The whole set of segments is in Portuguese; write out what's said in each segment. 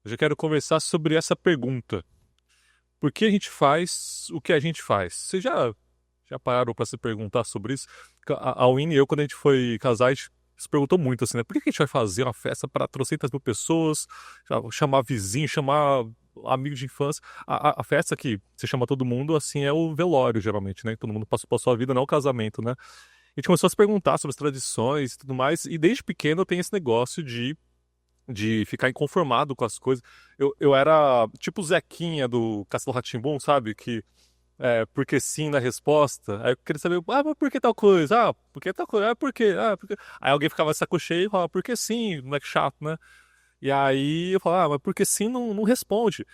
Eu já quero conversar sobre essa pergunta. Por que a gente faz o que a gente faz? Vocês já pararam para se perguntar sobre isso? A Winnie e eu, quando a gente foi casar, a gente se perguntou muito assim, né? Por que a gente vai fazer uma festa para trocentas mil pessoas, chamar vizinho, chamar amigo de infância? A festa que você chama todo mundo, assim, é o velório, geralmente, né? Todo mundo passou por sua vida, não o casamento, né? A gente começou a se perguntar sobre as tradições e tudo mais, e desde pequeno eu tenho esse negócio de ficar inconformado com as coisas. Eu era tipo o Zequinha do Castelo rá tim sabe? Que porque sim na resposta. Aí eu queria saber, mas por que tal coisa? Ah, por que tal coisa? Ah, por quê? Ah, por quê? Aí alguém ficava de saco cheio e falava, por que sim? Moleque chato, né? E aí eu falava, mas porque sim não responde.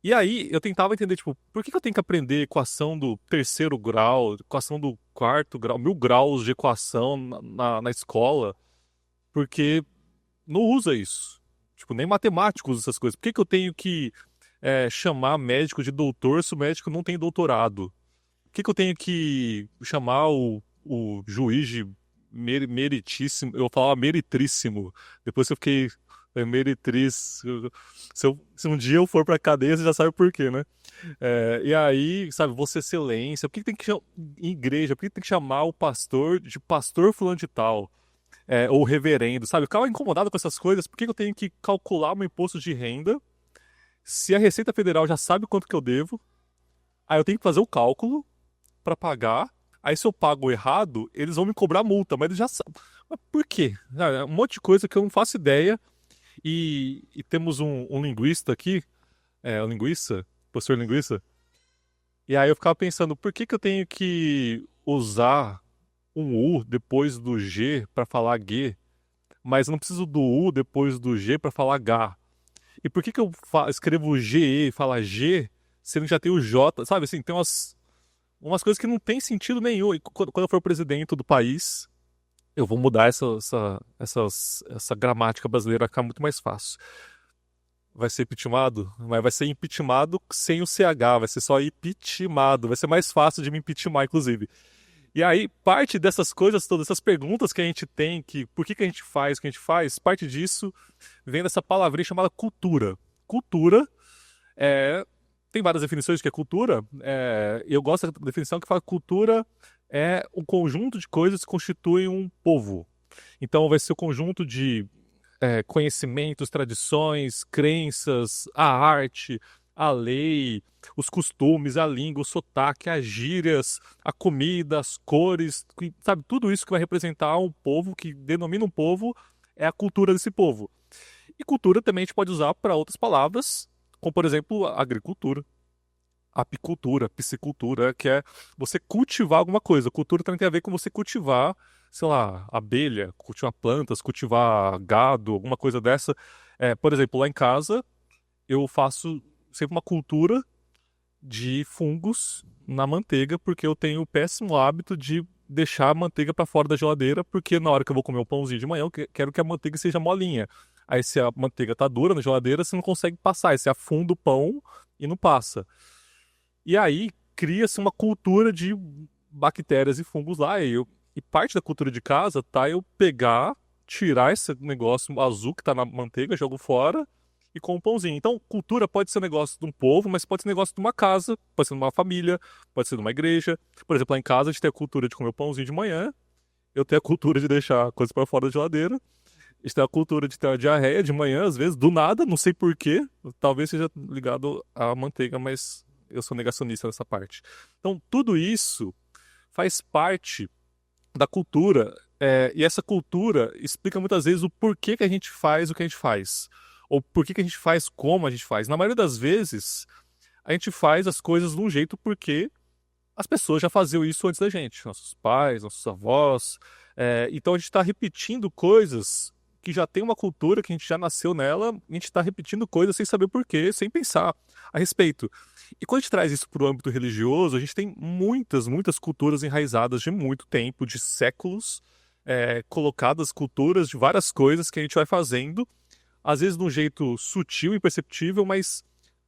E aí eu tentava entender, tipo, por que eu tenho que aprender equação do terceiro grau, equação do quarto grau, 1000 graus de equação na escola? Porque não usa isso. Tipo, nem matemático usa essas coisas. Por que eu tenho que chamar médico de doutor se o médico não tem doutorado? Por que eu tenho que chamar o juiz de meritíssimo? Eu falava meritríssimo. Depois que eu fiquei meretriz. Se um dia eu for pra cadeia, você já sabe por quê, né? E aí, sabe, Vossa Excelência, por que tem que chamar em igreja? Por que tem que chamar o pastor de pastor fulano de tal? Ou reverendo, sabe? Eu ficava incomodado com essas coisas. Por que eu tenho que calcular meu imposto de renda se a Receita Federal já sabe quanto que eu devo? Aí eu tenho que fazer o cálculo para pagar. Aí se eu pago errado, eles vão me cobrar multa, mas eles já sabem. Mas por quê? Um monte de coisa que eu não faço ideia. E temos um linguista aqui, um linguista, professor linguista. E aí eu ficava pensando, por que eu tenho que usar um U depois do G para falar G? Mas eu não preciso do U depois do G para falar H. E por que eu escrevo GE e fala G, sendo que já tem o J? Sabe assim, tem umas coisas que não tem sentido nenhum. E quando eu for presidente do país, eu vou mudar essa gramática brasileira, vai ficar muito mais fácil. Vai ser impeachmentado, mas vai ser impeachmentado sem o CH, vai ser só impeachmentado. Vai ser mais fácil de me impeachmentar, inclusive. E aí, parte dessas coisas todas, essas perguntas que a gente tem, que por que a gente faz o que a gente faz, parte disso vem dessa palavrinha chamada cultura. Cultura é, tem várias definições do que é cultura. Eu gosto da definição que fala que cultura é um conjunto de coisas que constituem um povo. Então, vai ser o conjunto de conhecimentos, tradições, crenças, a arte, a lei, os costumes, a língua, o sotaque, as gírias, a comida, as cores, sabe? Tudo isso que vai representar um povo, que denomina um povo, é a cultura desse povo. E cultura também a gente pode usar para outras palavras, como por exemplo, a agricultura, apicultura, piscicultura, que é você cultivar alguma coisa. Cultura também tem a ver com você cultivar, sei lá, abelha, cultivar plantas, cultivar gado, alguma coisa dessa. Por exemplo, lá em casa, eu faço sempre uma cultura de fungos na manteiga, porque eu tenho o péssimo hábito de deixar a manteiga para fora da geladeira, porque na hora que eu vou comer um pãozinho de manhã, eu quero que a manteiga seja molinha. Aí se a manteiga tá dura na geladeira, você não consegue passar, aí você afunda o pão e não passa. E aí cria-se uma cultura de bactérias e fungos lá. E parte da cultura de casa tá eu pegar, tirar esse negócio azul que tá na manteiga, jogo fora e com um pãozinho. Então, cultura pode ser um negócio de um povo, mas pode ser um negócio de uma casa, pode ser de uma família, pode ser de uma igreja. Por exemplo, lá em casa a gente tem a cultura de comer o pãozinho de manhã, eu tenho a cultura de deixar coisas para fora da geladeira. A gente tem a cultura de ter uma diarreia de manhã, às vezes, do nada, não sei por quê. Talvez seja ligado à manteiga, mas eu sou negacionista nessa parte. Então, tudo isso faz parte da cultura. E essa cultura explica muitas vezes o porquê que a gente faz o que a gente faz. Ou por que a gente faz como a gente faz. Na maioria das vezes, a gente faz as coisas de um jeito porque as pessoas já faziam isso antes da gente. Nossos pais, nossos avós. Então a gente está repetindo coisas que já tem uma cultura, que a gente já nasceu nela, e a gente está repetindo coisas sem saber porquê, sem pensar a respeito. E quando a gente traz isso para o âmbito religioso, a gente tem muitas, muitas culturas enraizadas de muito tempo, de séculos, colocadas culturas de várias coisas que a gente vai fazendo, às vezes de um jeito sutil, imperceptível, mas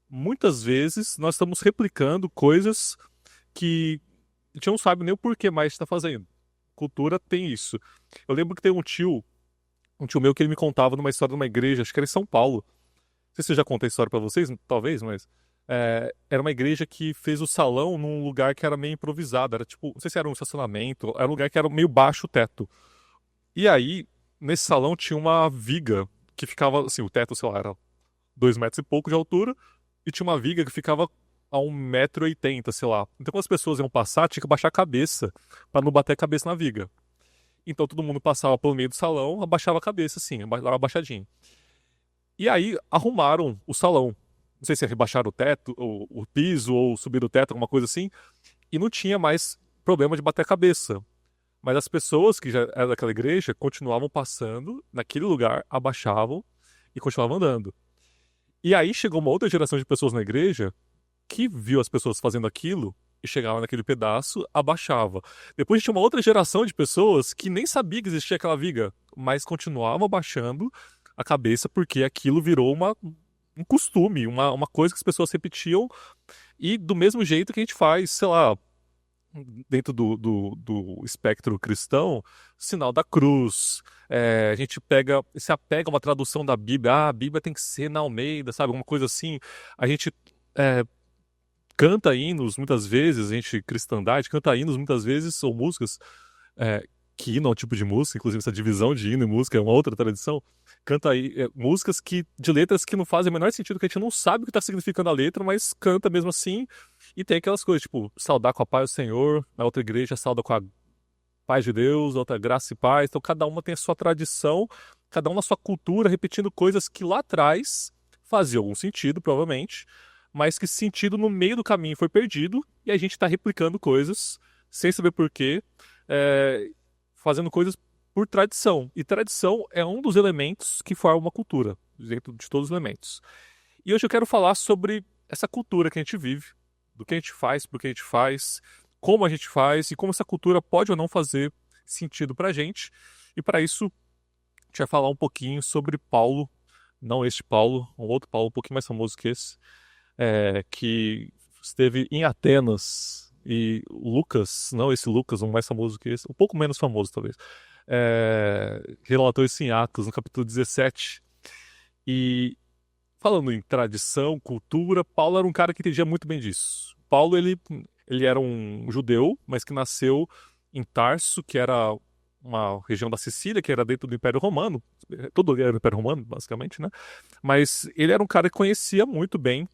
muitas vezes nós estamos replicando coisas que a gente não sabe nem o porquê mais está fazendo. Cultura tem isso. Eu lembro que tem um tio meu que ele me contava numa história de uma igreja, acho que era em São Paulo, sei se eu já contei a história pra vocês, talvez, mas era uma igreja que fez o salão num lugar que era meio improvisado. Era tipo, não sei se era um estacionamento, era um lugar que era meio baixo o teto. E aí, nesse salão tinha uma viga que ficava, assim, o teto, sei lá, era 2 metros e pouco de altura, e tinha uma viga que ficava a 1,80 m, sei lá. Então, quando as pessoas iam passar, tinha que baixar a cabeça pra não bater a cabeça na viga. Então, todo mundo passava pelo meio do salão, abaixava a cabeça, assim, dava uma abaixadinha. E aí, arrumaram o salão. Não sei se rebaixaram o teto, ou o piso, ou subiram o teto, alguma coisa assim, e não tinha mais problema de bater a cabeça. Mas as pessoas que já eram daquela igreja continuavam passando naquele lugar, abaixavam e continuavam andando. E aí chegou uma outra geração de pessoas na igreja que viu as pessoas fazendo aquilo e chegava naquele pedaço, abaixava. Depois tinha uma outra geração de pessoas que nem sabia que existia aquela viga, mas continuavam abaixando a cabeça porque aquilo virou um costume, uma coisa que as pessoas repetiam e do mesmo jeito que a gente faz, sei lá, dentro do espectro cristão, sinal da cruz. A gente se apega a uma tradução da Bíblia. Ah, a Bíblia tem que ser na Almeida, sabe? Alguma coisa assim. A gente é, canta hinos muitas vezes, a gente, cristandade, canta hinos muitas vezes, ou músicas, é, que hino é um tipo de música, inclusive essa divisão de hino e música é uma outra tradição. Canta aí músicas de letras que não fazem o menor sentido, que a gente não sabe o que está significando a letra, mas canta mesmo assim. E tem aquelas coisas, tipo, saudar com a paz do Senhor, na outra igreja sauda com a paz de Deus, a outra graça e paz. Então cada uma tem a sua tradição, cada uma na sua cultura, repetindo coisas que lá atrás faziam algum sentido, provavelmente, mas que esse sentido no meio do caminho foi perdido e a gente está replicando coisas sem saber por quê, é, fazendo coisas por tradição. E tradição é um dos elementos que forma uma cultura, dentro de todos os elementos. E hoje eu quero falar sobre essa cultura que a gente vive, do que a gente faz, por que a gente faz, como a gente faz e como essa cultura pode ou não fazer sentido pra gente. E para isso, a gente vai falar um pouquinho sobre Paulo, não este Paulo, um outro Paulo um pouquinho mais famoso que esse, que esteve em Atenas. E Lucas, não esse Lucas, um mais famoso que esse, um pouco menos famoso talvez, relatou isso em Atos, no capítulo 17. E falando em tradição, cultura, Paulo era um cara que entendia muito bem disso. Paulo, ele era um judeu, mas que nasceu em Tarso, que era uma região da Sicília, que era dentro do Império Romano. Todo era o Império Romano, basicamente, né? Mas ele era um cara que conhecia muito bem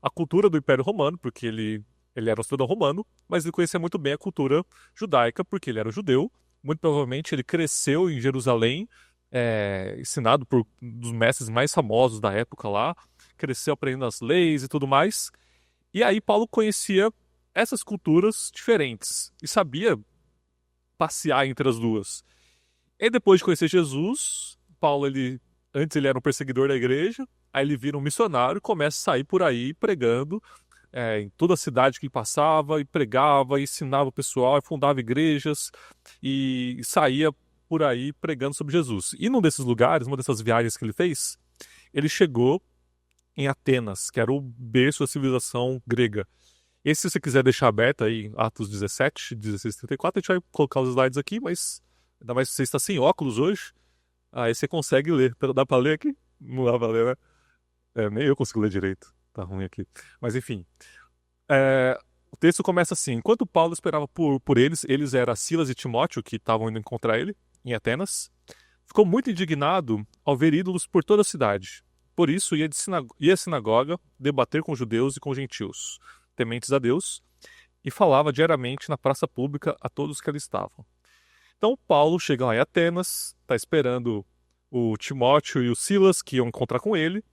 a cultura do Império Romano, porque ele era um cidadão romano, mas ele conhecia muito bem a cultura judaica, porque ele era judeu. Muito provavelmente ele cresceu em Jerusalém, ensinado por um dos mestres mais famosos da época lá, cresceu aprendendo as leis e tudo mais. E aí Paulo conhecia essas culturas diferentes e sabia passear entre as duas. E depois de conhecer Jesus, Paulo, antes ele era um perseguidor da igreja, aí ele vira um missionário e começa a sair por aí pregando em toda a cidade que ele passava, e pregava, e ensinava o pessoal, e fundava igrejas, e saía por aí pregando sobre Jesus. E num desses lugares, uma dessas viagens que ele fez, ele chegou em Atenas, que era o berço da civilização grega. E se você quiser deixar aberto aí, Atos 17, 16, 34, a gente vai colocar os slides aqui, mas ainda mais se você está sem óculos hoje, aí você consegue ler. Dá pra ler aqui? Não dá pra ler, né? Nem eu consigo ler direito. Tá ruim aqui. Mas enfim. O texto começa assim: enquanto Paulo esperava por eles eram Silas e Timóteo, que estavam indo encontrar ele em Atenas, ficou muito indignado ao ver ídolos por toda a cidade. Por isso ia à sinagoga debater com judeus e com gentios, tementes a Deus, e falava diariamente na praça pública a todos que ali estavam. Então Paulo chega lá em Atenas, está esperando o Timóteo e o Silas, que iam encontrar com ele,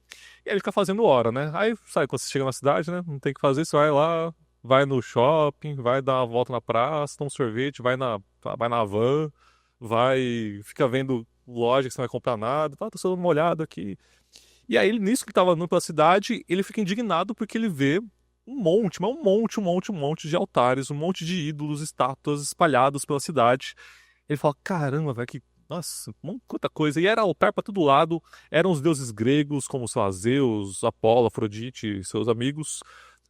e ele fica fazendo hora, né? Aí, sabe, quando você chega na cidade, né? Não tem o que fazer, você vai lá, vai no shopping, vai dar uma volta na praça, toma um sorvete, vai na van, fica vendo loja que você não vai comprar nada, fala, tô dando uma olhada aqui. E aí, nisso que ele tava andando pela cidade, ele fica indignado porque ele vê um monte, mas um monte de altares, um monte de ídolos, estátuas espalhados pela cidade. Ele fala, caramba, velho, nossa, quanta coisa. E era altar pra todo lado, eram os deuses gregos, como, sei lá, Zeus, Apolo, Afrodite e seus amigos.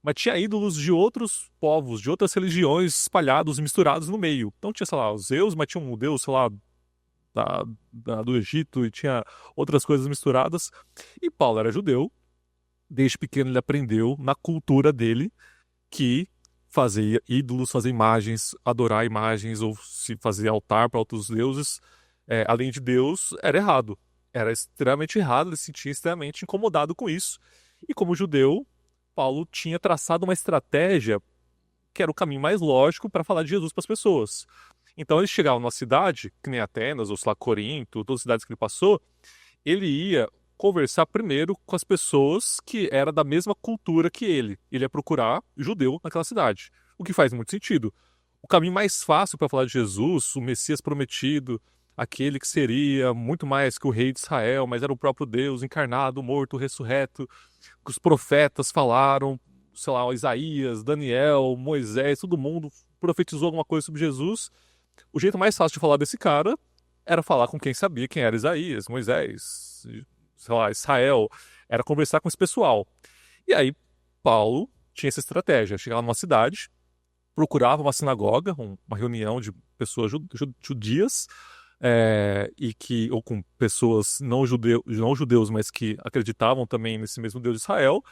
Mas tinha ídolos de outros povos, de outras religiões espalhados, misturados no meio. Então tinha, sei lá, os Zeus, mas tinha um deus, sei lá, do Egito e tinha outras coisas misturadas. E Paulo era judeu, Desde pequeno ele aprendeu na cultura dele que fazer ídolos, fazer imagens, adorar imagens ou se fazer altar para outros deuses, além de Deus, era errado. Era extremamente errado, ele se sentia extremamente incomodado com isso. E como judeu, Paulo tinha traçado uma estratégia que era o caminho mais lógico para falar de Jesus para as pessoas. Então ele chegava numa cidade, que nem Atenas, ou sei lá, Corinto, todas as cidades que ele passou, ele ia conversar primeiro com as pessoas que eram da mesma cultura que ele. Ele ia procurar judeu naquela cidade, o que faz muito sentido. O caminho mais fácil para falar de Jesus, o Messias prometido, aquele que seria muito mais que o rei de Israel, mas era o próprio Deus encarnado, morto, ressurreto, que os profetas falaram, sei lá, Isaías, Daniel, Moisés, todo mundo profetizou alguma coisa sobre Jesus. O jeito mais fácil de falar desse cara era falar com quem sabia quem era Isaías, Moisés, sei lá, Israel, era conversar com esse pessoal. E aí, Paulo tinha essa estratégia, chegava numa cidade, procurava uma sinagoga, uma reunião de pessoas judias, ou com pessoas não judeus, mas que acreditavam também nesse mesmo Deus de Israel,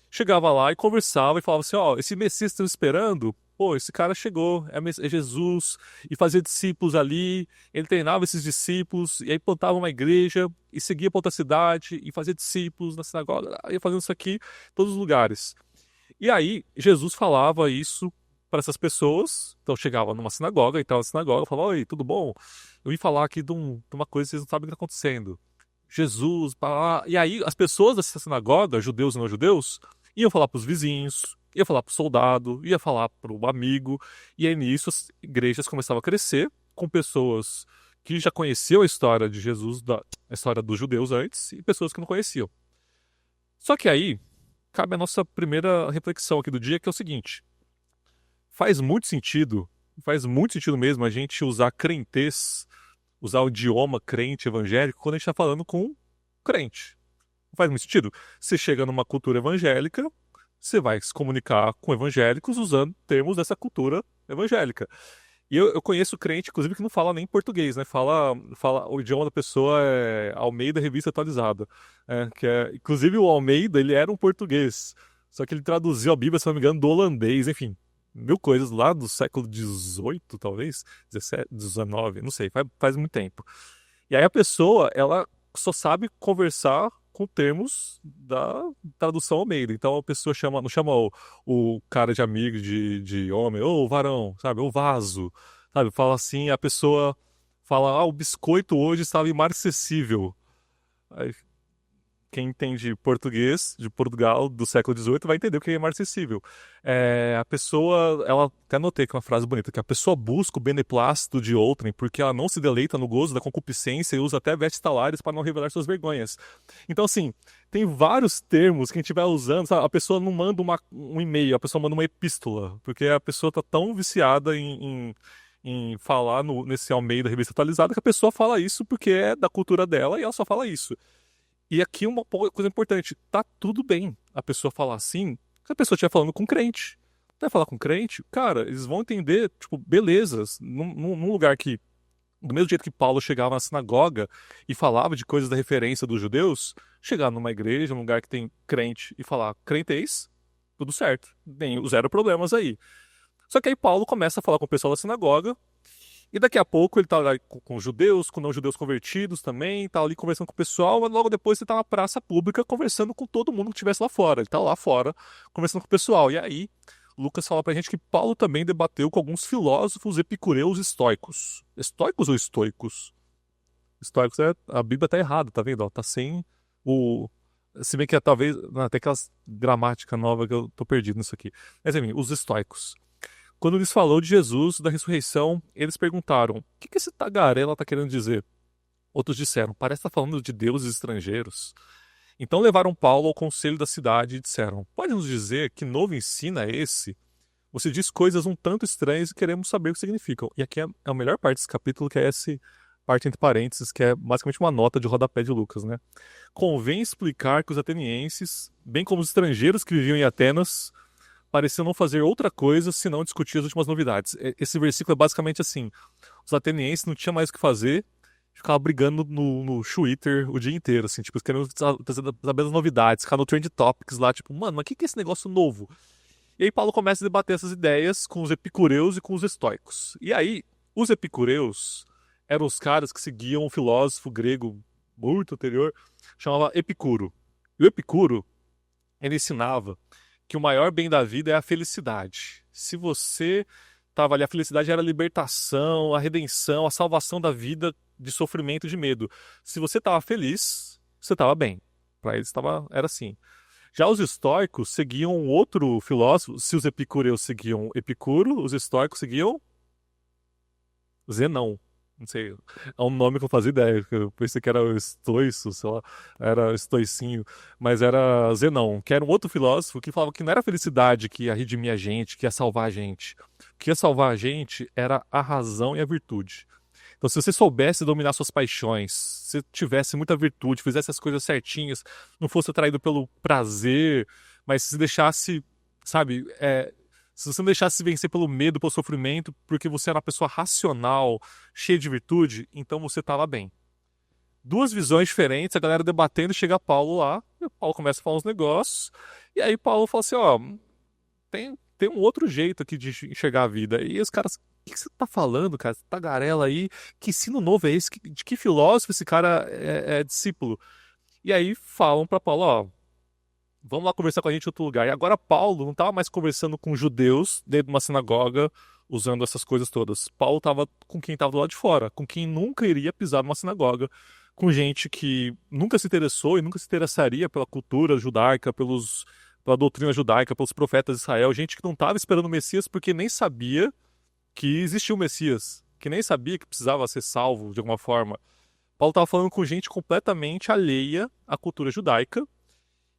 chegava lá e conversava e falava assim, ó, esse Messias que estão esperando, pô, esse cara chegou, é Jesus, e fazia discípulos ali, ele treinava esses discípulos, e aí plantava uma igreja, e seguia para outra cidade, e fazia discípulos na sinagoga, ia fazendo isso aqui em todos os lugares. E aí, Jesus falava isso para essas pessoas, então chegava numa sinagoga, entrava na sinagoga, falava, oi, tudo bom? Eu vim falar aqui de uma coisa que vocês não sabem o que está acontecendo. Jesus, pá. E aí as pessoas dessa sinagoga, judeus e não judeus, iam falar para os vizinhos, ia falar para o soldado, ia falar para o amigo, e aí nisso as igrejas começavam a crescer com pessoas que já conheciam a história de Jesus, a história dos judeus antes, e pessoas que não conheciam. Só que aí cabe a nossa primeira reflexão aqui do dia, que é o seguinte: faz muito sentido mesmo a gente usar crentez, usar o idioma crente evangélico quando a gente está falando com crente. Não faz muito sentido. Você chega numa cultura evangélica, você vai se comunicar com evangélicos usando termos dessa cultura evangélica. E eu conheço crente, inclusive, que não fala nem português, né? Fala o idioma da pessoa é Almeida Revista Atualizada. Inclusive, o Almeida, ele era um português. Só que ele traduziu a Bíblia, se não me engano, do holandês, enfim. Mil coisas lá do século XVIII, talvez, 17, 19, não sei, faz muito tempo. E aí a pessoa, ela só sabe conversar com termos da tradução Almeida. Então a pessoa não chama o cara de amigo, de homem, ô varão, sabe, ô vaso, sabe, fala assim, a pessoa fala, o biscoito hoje estava imarcessível. Aí, quem entende português de Portugal do século XVIII vai entender o que é imarcessível. A pessoa, ela até notei que é uma frase bonita, que a pessoa busca o beneplácito de outrem porque ela não se deleita no gozo da concupiscência e usa até vestes talares para não revelar suas vergonhas. Então, assim, tem vários termos que a gente vai usando, sabe? A pessoa não manda um e-mail, a pessoa manda uma epístola, porque a pessoa está tão viciada em falar nesse Almeida Revista Atualizada que a pessoa fala isso porque é da cultura dela e ela só fala isso. E aqui uma coisa importante, tá tudo bem a pessoa falar assim, se a pessoa estiver falando com crente. Vai falar com crente, cara, eles vão entender, tipo, belezas, num lugar que, do mesmo jeito que Paulo chegava na sinagoga e falava de coisas da referência dos judeus, chegar numa igreja, num lugar que tem crente e falar crentez, tudo certo, nem zero problemas aí. Só que aí Paulo começa a falar com o pessoal da sinagoga, e daqui a pouco ele tá lá com judeus, com não judeus convertidos também, tá ali conversando com o pessoal, mas logo depois ele tá na praça pública conversando com todo mundo que estivesse lá fora. Ele tá lá fora conversando com o pessoal. E aí, Lucas fala pra gente que Paulo também debateu com alguns filósofos epicureus estoicos. Estoicos ou estoicos? Estoicos a Bíblia tá errada, tá vendo? Ó, tá sem o. Se bem que talvez. Tem aquelas gramática nova que eu tô perdido nisso aqui. Mas enfim, os estoicos. Quando lhes falou de Jesus, da ressurreição, eles perguntaram: o que esse tagarela está querendo dizer? Outros disseram: parece estar falando de deuses estrangeiros. Então levaram Paulo ao conselho da cidade e disseram: pode nos dizer que novo ensino é esse? Você diz coisas um tanto estranhas e queremos saber o que significam. E aqui é a melhor parte desse capítulo, que é essa parte entre parênteses, que é basicamente uma nota de rodapé de Lucas, né? Convém explicar que os atenienses, bem como os estrangeiros que viviam em Atenas, pareciam não fazer outra coisa senão discutir as últimas novidades. Esse versículo é basicamente assim: os atenienses não tinham mais o que fazer, ficava brigando no Twitter o dia inteiro, assim, tipo, querendo saber das novidades, ficar no Trend Topics lá, tipo, mano, mas o que é esse negócio novo? E aí Paulo começa a debater essas ideias com os epicureus e com os estoicos. E aí, os epicureus eram os caras que seguiam um filósofo grego muito anterior, chamava Epicuro. E o Epicuro, ele ensinava que o maior bem da vida é a felicidade. Se você estava ali, a felicidade era a libertação, a redenção, a salvação da vida de sofrimento e de medo. Se você estava feliz, você estava bem. Para eles era assim. Já os estoicos seguiam um outro filósofo. Se os epicureus seguiam Epicuro, os estoicos seguiam Zenão. Não sei, é um nome que eu não fazia ideia. Eu pensei que era o estoiço, sei lá, era estoicinho, mas era Zenão, que era um outro filósofo que falava que não era a felicidade que ia redimir a gente, que ia salvar a gente. O que ia salvar a gente era a razão e a virtude. Então, se você soubesse dominar suas paixões, se tivesse muita virtude, fizesse as coisas certinhas, não fosse atraído pelo prazer, mas se deixasse, sabe, se você não deixasse se vencer pelo medo, pelo sofrimento, porque você era uma pessoa racional, cheia de virtude, então você estava bem. Duas visões diferentes, a galera debatendo, chega Paulo lá, e o Paulo começa a falar uns negócios, e aí Paulo fala assim, ó, tem um outro jeito aqui de enxergar a vida. E os caras, o que você tá falando, cara? Essa tagarela aí, que ensino novo é esse? De que filósofo esse cara é discípulo? E aí falam pra Paulo, ó, vamos lá conversar com a gente em outro lugar. E agora Paulo não estava mais conversando com judeus dentro de uma sinagoga, usando essas coisas todas. Paulo estava com quem estava do lado de fora, com quem nunca iria pisar numa sinagoga, com gente que nunca se interessou e nunca se interessaria pela cultura judaica, pela doutrina judaica, pelos profetas de Israel, gente que não estava esperando o Messias porque nem sabia que existia o Messias, que nem sabia que precisava ser salvo de alguma forma. Paulo estava falando com gente completamente alheia à cultura judaica.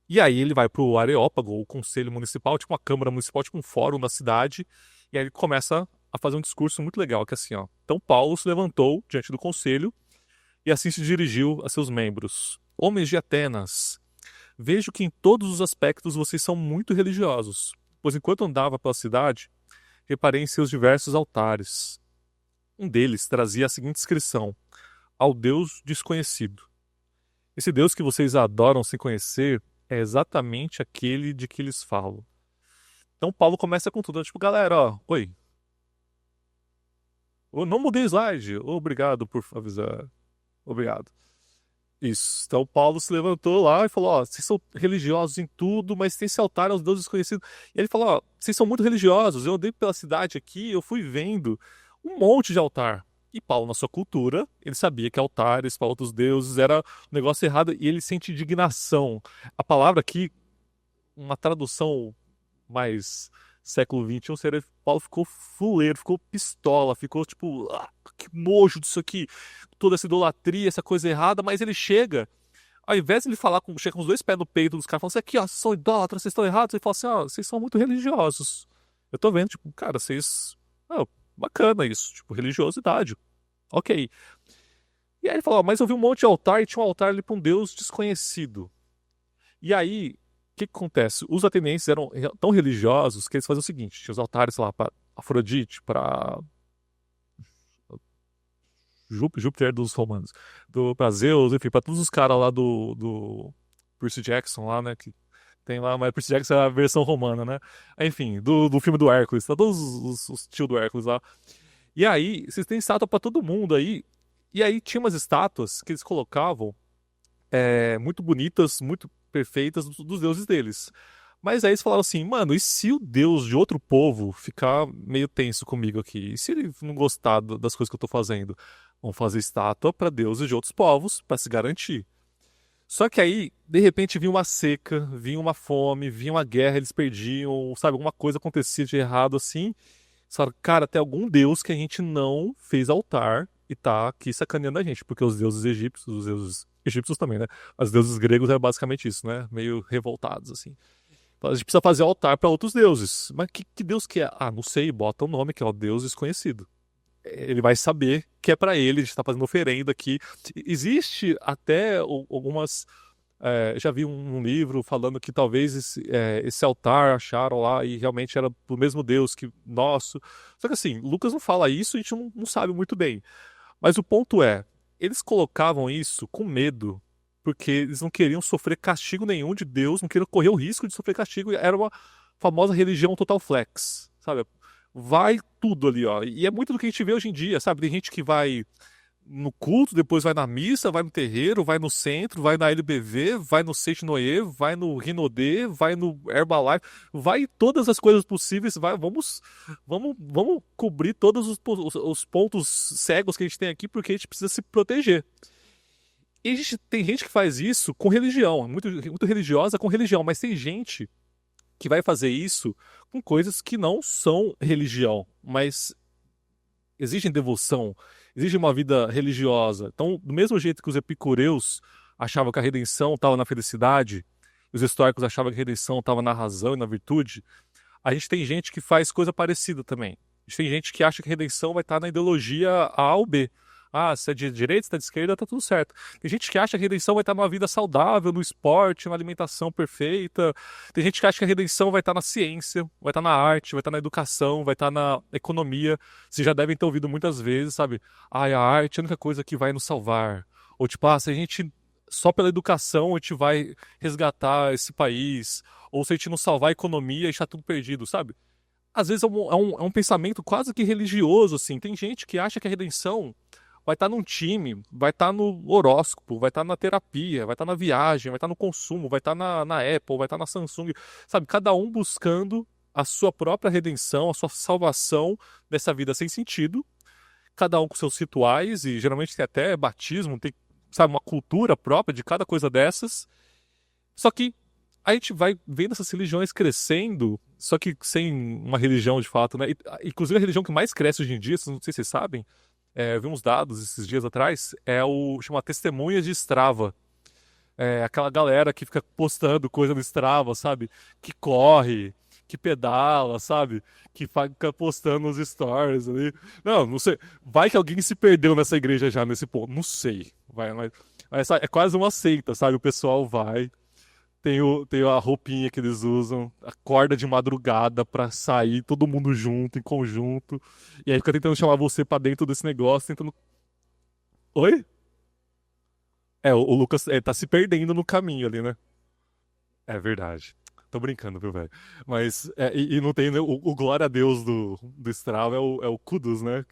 E aí ele vai pro Areópago, o conselho municipal, tipo uma câmara municipal, tipo um fórum da cidade, e aí ele começa a fazer um discurso muito legal, que é assim, ó. Então Paulo se levantou diante do conselho e assim se dirigiu a seus membros. Homens de Atenas, vejo que em todos os aspectos vocês são muito religiosos, pois enquanto andava pela cidade, reparei em seus diversos altares. Um deles trazia a seguinte inscrição: ao Deus desconhecido. Esse Deus que vocês adoram sem conhecer é exatamente aquele de que eles falam. Então Paulo começa com tudo, tipo, galera, ó, oi. Eu não mudei o slide. Obrigado por avisar. Obrigado. Isso. Então Paulo se levantou lá e falou, ó, vocês são religiosos em tudo, mas tem esse altar aos deuses desconhecidos. E ele falou, ó, vocês são muito religiosos. Eu andei pela cidade aqui, eu fui vendo um monte de altar. E Paulo, na sua cultura, ele sabia que altares para outros deuses era um negócio errado e ele sente indignação. A palavra aqui, uma tradução mais século XXI, seria Paulo ficou fuleiro, ficou pistola, ficou tipo, que nojo disso aqui, toda essa idolatria, essa coisa errada, mas ele chega, ao invés de ele falar chega com os dois pés no peito dos caras, falando assim, aqui, ó, vocês são idólatras, vocês estão errados, ele fala assim, ó, vocês são muito religiosos. Eu tô vendo, tipo, cara, vocês. Bacana isso, tipo, religiosidade. Ok. E aí ele falou, mas eu vi um monte de altar e tinha um altar ali para um deus desconhecido. E aí, o que acontece? Os atenienses eram tão religiosos que eles faziam o seguinte: tinha os altares lá para Afrodite, para Júpiter dos romanos, para Zeus, enfim, para todos os caras lá do Percy Jackson lá, né? Que tem lá, mas Percy Jackson é a versão romana, né? Enfim, do filme do Hércules, tá todos os tios do Hércules lá. E aí, vocês têm estátua para todo mundo aí. E aí tinha umas estátuas que eles colocavam muito bonitas, muito perfeitas dos deuses deles. Mas aí eles falaram assim, mano, e se o deus de outro povo ficar meio tenso comigo aqui? E se ele não gostar das coisas que eu tô fazendo? Vamos fazer estátua para deuses de outros povos para se garantir. Só que aí, de repente, vinha uma seca, vinha uma fome, vinha uma guerra, eles perdiam, sabe, alguma coisa acontecia de errado assim. Eles falaram, cara, tem algum deus que a gente não fez altar e tá aqui sacaneando a gente, porque os deuses egípcios, os deuses egípcios também, né? Os deuses gregos é basicamente isso, né? Meio revoltados, assim. A gente precisa fazer altar para outros deuses. Mas que deus que é? Ah, não sei, bota o nome, que é o deus desconhecido. Ele vai saber que é para ele, a gente está fazendo oferenda aqui. Existe até algumas. Já vi um livro falando que talvez esse altar acharam lá e realmente era do mesmo Deus que nosso. Só que assim, Lucas não fala isso, a gente não sabe muito bem. Mas o ponto é, eles colocavam isso com medo, porque eles não queriam sofrer castigo nenhum de Deus, não queriam correr o risco de sofrer castigo. Era uma famosa religião total flex, sabe? Vai tudo ali, ó. E é muito do que a gente vê hoje em dia, sabe? Tem gente que vai no culto, depois vai na missa, vai no terreiro, vai no centro, vai na LBV, vai no Seit Noé, vai no Rinodê, vai no Herbalife, vai em todas as coisas possíveis, vamos cobrir todos os pontos cegos que a gente tem aqui, porque a gente precisa se proteger. E tem gente que faz isso com religião, muito religiosa com religião, mas tem gente que vai fazer isso com coisas que não são religião, mas exigem devoção, exige uma vida religiosa. Então, do mesmo jeito que os epicureus achavam que a redenção estava na felicidade, os estoicos achavam que a redenção estava na razão e na virtude, a gente tem gente que faz coisa parecida também. A gente tem gente que acha que a redenção vai estar na ideologia A ou B. Ah, se é de direita, se é de esquerda, tá tudo certo. Tem gente que acha que a redenção vai estar numa vida saudável, no esporte, na alimentação perfeita. Tem gente que acha que a redenção vai estar na ciência, vai estar na arte, vai estar na educação, vai estar na economia. Vocês já devem ter ouvido muitas vezes, sabe? Ah, a arte é a única coisa que vai nos salvar. Ou tipo, se a gente só pela educação a gente vai resgatar esse país. Ou se a gente não salvar a economia, está tudo perdido, sabe? Às vezes é um pensamento quase que religioso, assim. Tem gente que acha que a redenção vai estar num time, vai estar no horóscopo, vai estar na terapia, vai estar na viagem, vai estar no consumo, vai estar na Apple, vai estar na Samsung, sabe? Cada um buscando a sua própria redenção, a sua salvação dessa vida sem sentido, cada um com seus rituais, e geralmente tem até batismo, tem, sabe, uma cultura própria de cada coisa dessas. Só que a gente vai vendo essas religiões crescendo, só que sem uma religião de fato, né? Inclusive a religião que mais cresce hoje em dia, não sei se vocês sabem, eu vi uns dados esses dias atrás, chama Testemunhas de Strava. É aquela galera que fica postando coisa no Strava, sabe? Que corre, que pedala, sabe? Que fica postando os stories ali. Não sei. Vai que alguém se perdeu nessa igreja já nesse ponto. Não sei. Mas é quase uma seita, sabe? O pessoal vai. Tem a roupinha que eles usam, acorda de madrugada pra sair todo mundo junto, em conjunto. E aí fica tentando chamar você pra dentro desse negócio, tentando. Oi? O Lucas tá se perdendo no caminho ali, né? É verdade. Tô brincando, viu, velho? Mas, e não tem, né, o glória a Deus do Strava é o Kudos, né?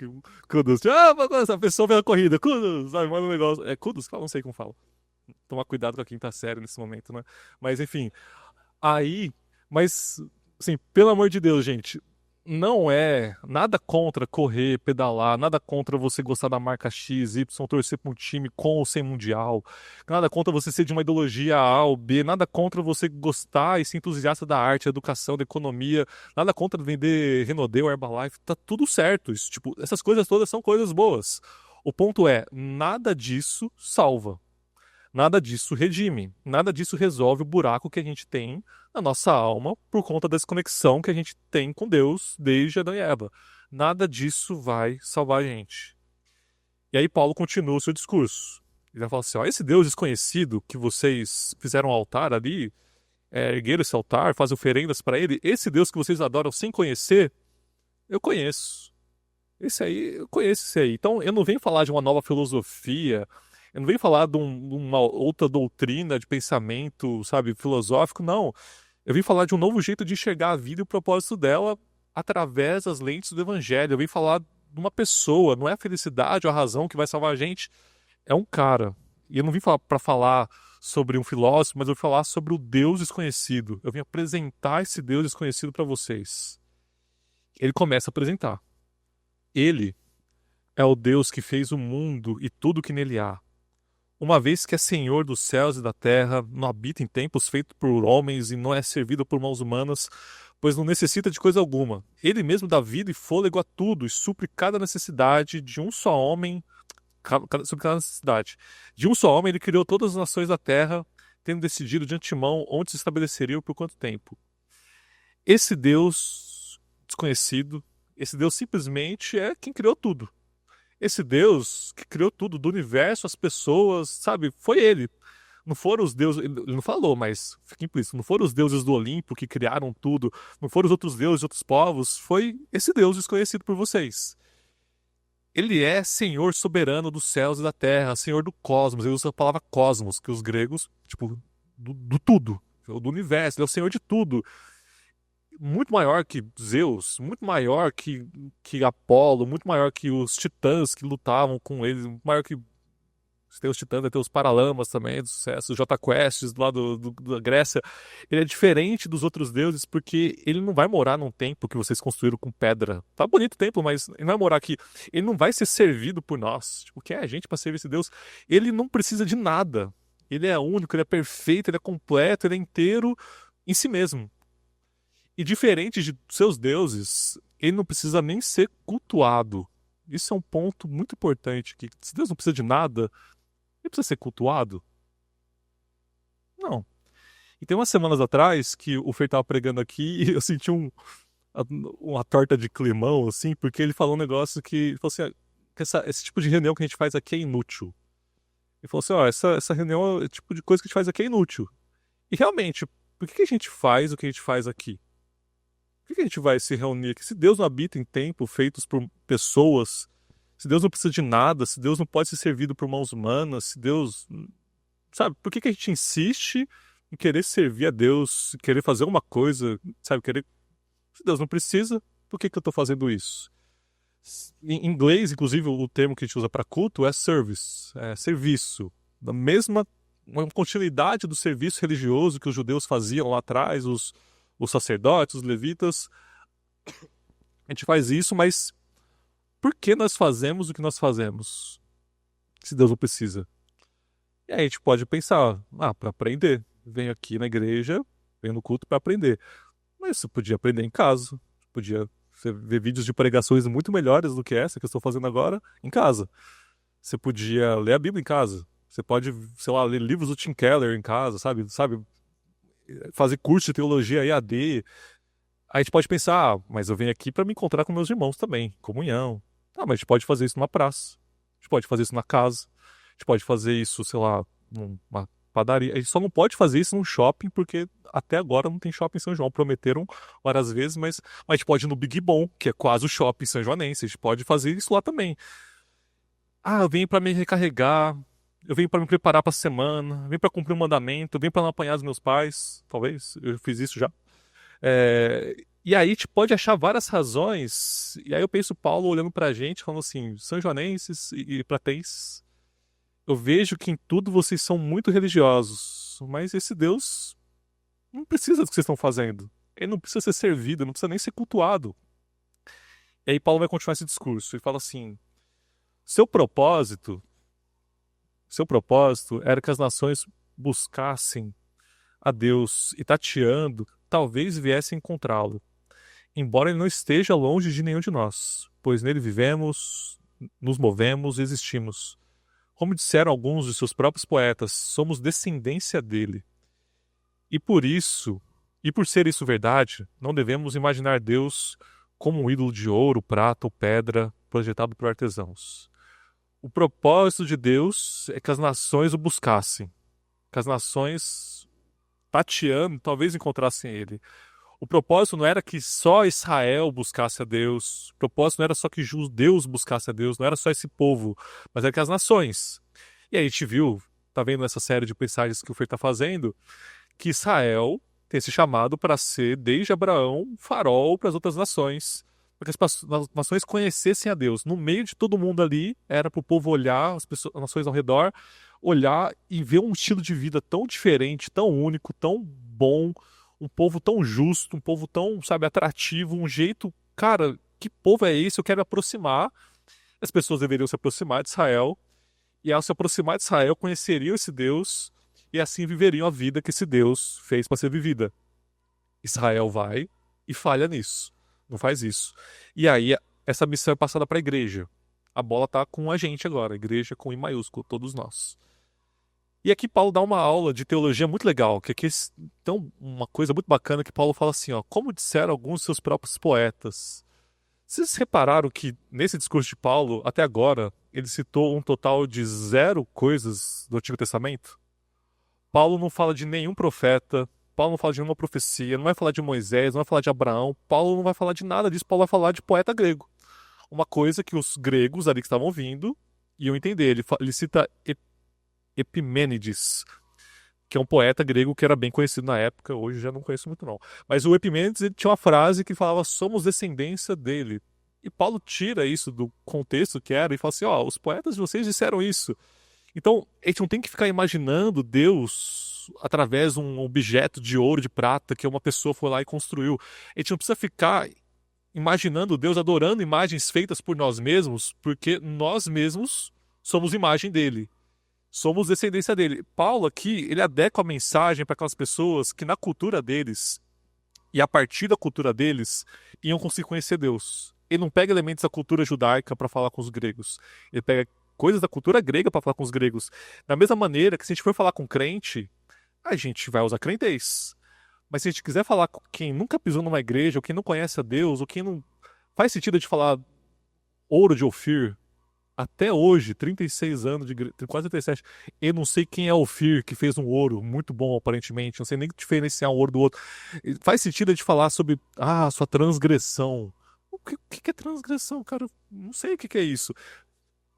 Kudos, essa pessoa pela corrida, Kudos, sabe, manda um negócio. É Kudos? Não sei como fala. Tomar cuidado com a quinta série nesse momento, né? Mas enfim, aí, mas assim, pelo amor de Deus, gente, não é nada contra correr, pedalar, nada contra você gostar da marca X, Y, torcer para um time com ou sem mundial, nada contra você ser de uma ideologia A ou B, nada contra você gostar e ser entusiasta da arte, da educação, da economia, nada contra vender Renaudet ou Herbalife, tá tudo certo. Isso, tipo, essas coisas todas são coisas boas. O ponto é, nada disso salva. Nada disso redime, nada disso resolve o buraco que a gente tem na nossa alma por conta da desconexão que a gente tem com Deus desde Adão e Eva. Nada disso vai salvar a gente. E aí Paulo continua o seu discurso. Ele vai falar assim, ó, esse Deus desconhecido que vocês fizeram um altar ali, ergueram esse altar, fazem oferendas para ele, esse Deus que vocês adoram sem conhecer, eu conheço. Esse aí, eu conheço esse aí. Então eu não venho falar de uma nova filosofia, eu não venho falar de uma outra doutrina de pensamento, sabe, filosófico, não. Eu vim falar de um novo jeito de enxergar a vida e o propósito dela através das lentes do evangelho. Eu vim falar de uma pessoa, não é a felicidade ou a razão que vai salvar a gente, é um cara. E eu não vim para falar sobre um filósofo, mas eu vim falar sobre o Deus desconhecido. Eu vim apresentar esse Deus desconhecido para vocês. Ele começa a apresentar. Ele é o Deus que fez o mundo e tudo que nele há. Uma vez que é Senhor dos céus e da terra, não habita em templos feitos por homens e não é servido por mãos humanas, pois não necessita de coisa alguma. Ele mesmo dá vida e fôlego a tudo e supre cada necessidade de um só homem, sobre cada necessidade. De um só homem ele criou todas as nações da terra, tendo decidido de antemão onde se estabeleceriam e por quanto tempo. Esse Deus desconhecido, esse Deus simplesmente é quem criou tudo. Esse Deus que criou tudo, do universo, as pessoas, sabe? Foi ele. Não foram os deuses, ele não falou, mas fica implícito, não foram os deuses do Olimpo que criaram tudo, não foram os outros deuses de outros povos, foi esse Deus desconhecido por vocês. Ele é Senhor soberano dos céus e da terra, Senhor do cosmos. Ele usa a palavra cosmos, que os gregos, tipo, do tudo, do universo. Ele é o Senhor de tudo. Muito maior que Zeus, muito maior que Apolo, muito maior que os titãs que lutavam com eles, muito maior que tem os titãs, tem os Paralamas também, do sucesso, os Jota Quests lá da Grécia. Ele é diferente dos outros deuses porque ele não vai morar num templo que vocês construíram com pedra. Tá bonito o templo, mas ele não vai morar aqui. Ele não vai ser servido por nós. Tipo, quem é a gente para servir esse Deus? Ele não precisa de nada. Ele é único, ele é perfeito, ele é completo, ele é inteiro em si mesmo. E diferente de seus deuses, ele não precisa nem ser cultuado. Isso é um ponto muito importante, que se Deus não precisa de nada, ele precisa ser cultuado? Não. E tem umas semanas atrás que o Fer tava pregando aqui e eu senti uma torta de climão, assim, porque ele falou um negócio que, ele falou assim, que esse tipo de reunião que a gente faz aqui é inútil. Ele falou assim, ó, essa reunião, o tipo de coisa que a gente faz aqui é inútil. E realmente, por que a gente faz o que a gente faz aqui? Por que a gente vai se reunir aqui? Se Deus não habita em templo feitos por pessoas, se Deus não precisa de nada, se Deus não pode ser servido por mãos humanas, se Deus... Sabe, por que a gente insiste em querer servir a Deus, querer fazer alguma coisa, sabe, querer... Se Deus não precisa, por que eu estou fazendo isso? Em inglês, inclusive, o termo que a gente usa para culto é service, é serviço. Da mesma... uma continuidade do serviço religioso que os judeus faziam lá atrás, os sacerdotes, os levitas. A gente faz isso, mas por que nós fazemos o que nós fazemos? Se Deus não precisa. E aí a gente pode pensar, para aprender. Venho aqui na igreja, venho no culto para aprender. Mas você podia aprender em casa. Podia ver vídeos de pregações muito melhores do que essa que eu estou fazendo agora em casa. Você podia ler a Bíblia em casa. Você pode, sei lá, ler livros do Tim Keller em casa, sabe? Fazer curso de teologia EAD. Aí a gente pode pensar, mas eu venho aqui para me encontrar com meus irmãos também, comunhão. Mas a gente pode fazer isso numa praça, a gente pode fazer isso na casa, a gente pode fazer isso, sei lá, numa padaria. A gente só não pode fazer isso num shopping, porque até agora não tem shopping em São João. Prometeram várias vezes, mas a gente pode ir no Big Bom, que é quase o shopping são-joanense. A gente pode fazer isso lá também. Eu venho para me recarregar, eu venho para me preparar para a semana, eu venho para cumprir um mandamento, eu venho para não apanhar os meus pais, talvez, eu fiz isso já. E aí a gente pode achar várias razões, e aí eu penso Paulo olhando pra gente, falando assim, são-joanenses e platenses, eu vejo que em tudo vocês são muito religiosos, mas esse Deus não precisa do que vocês estão fazendo. Ele não precisa ser servido, não precisa nem ser cultuado. E aí Paulo vai continuar esse discurso, ele fala assim, seu propósito era que as nações buscassem a Deus e tateando, talvez viessem encontrá-lo, embora ele não esteja longe de nenhum de nós, pois nele vivemos, nos movemos e existimos. Como disseram alguns de seus próprios poetas, somos descendência dele. E por ser isso verdade, não devemos imaginar Deus como um ídolo de ouro, prata ou pedra projetado por artesãos. O propósito de Deus é que as nações o buscassem, que as nações, tateando, talvez encontrassem ele. O propósito não era que só Israel buscasse a Deus, o propósito não era só que judeus buscassem a Deus, não era só esse povo, mas era que as nações. E aí a gente viu, tá vendo essa série de mensagens que o Fer tá fazendo, que Israel tem esse chamado para ser, desde Abraão, farol para as outras nações, para que as nações conhecessem a Deus. No meio de todo mundo ali, era para o povo olhar, as nações ao redor, olhar e ver um estilo de vida tão diferente, tão único, tão bom, um povo tão justo, um povo tão, sabe, atrativo, um jeito, cara, que povo é esse? Eu quero me aproximar. As pessoas deveriam se aproximar de Israel, e ao se aproximar de Israel, conheceriam esse Deus, e assim viveriam a vida que esse Deus fez para ser vivida. Israel vai e falha nisso, não faz isso. E aí essa missão é passada para a igreja. A bola tá com a gente agora, a igreja com I maiúsculo, todos nós. E aqui Paulo dá uma aula de teologia muito legal, que aqui então uma coisa muito bacana que Paulo fala assim, ó, como disseram alguns de seus próprios poetas. Vocês repararam que nesse discurso de Paulo, até agora, ele citou um total de 0 coisas do Antigo Testamento? Paulo não fala de nenhum profeta, Paulo não fala de nenhuma profecia, não vai falar de Moisés, não vai falar de Abraão, Paulo não vai falar de nada disso, Paulo vai falar de poeta grego. uma coisa que os gregos ali que estavam ouvindo iam entender. Ele cita Epimênides, que é um poeta grego que era bem conhecido na época, hoje eu já não conheço muito não. Mas o Epimênides ele tinha uma frase que falava, somos descendência dele. E Paulo tira isso do contexto que era e fala assim, ó, os poetas de vocês disseram isso. Então, a gente não tem que ficar imaginando Deus através de um objeto de ouro, de prata, que uma pessoa foi lá e construiu. A gente não precisa ficar imaginando Deus, adorando imagens feitas por nós mesmos, porque nós mesmos somos imagem dele. Somos descendência dele. Paulo aqui, ele adequa a mensagem para aquelas pessoas que na cultura deles, e a partir da cultura deles, iam conseguir conhecer Deus. Ele não pega elementos da cultura judaica para falar com os gregos. Ele pega coisas da cultura grega para falar com os gregos. Da mesma maneira que se a gente for falar com crente, a gente vai usar crentez. Mas se a gente quiser falar com quem nunca pisou numa igreja, ou quem não conhece a Deus, ou quem não... Faz sentido de falar ouro de Ofir. Até hoje, 36 anos, quase 37, eu não sei quem é o Ofir que fez um ouro muito bom, aparentemente. Não sei nem diferenciar um ouro do outro. Faz sentido de falar sobre sua transgressão. O que é transgressão, cara? Não sei o que é isso.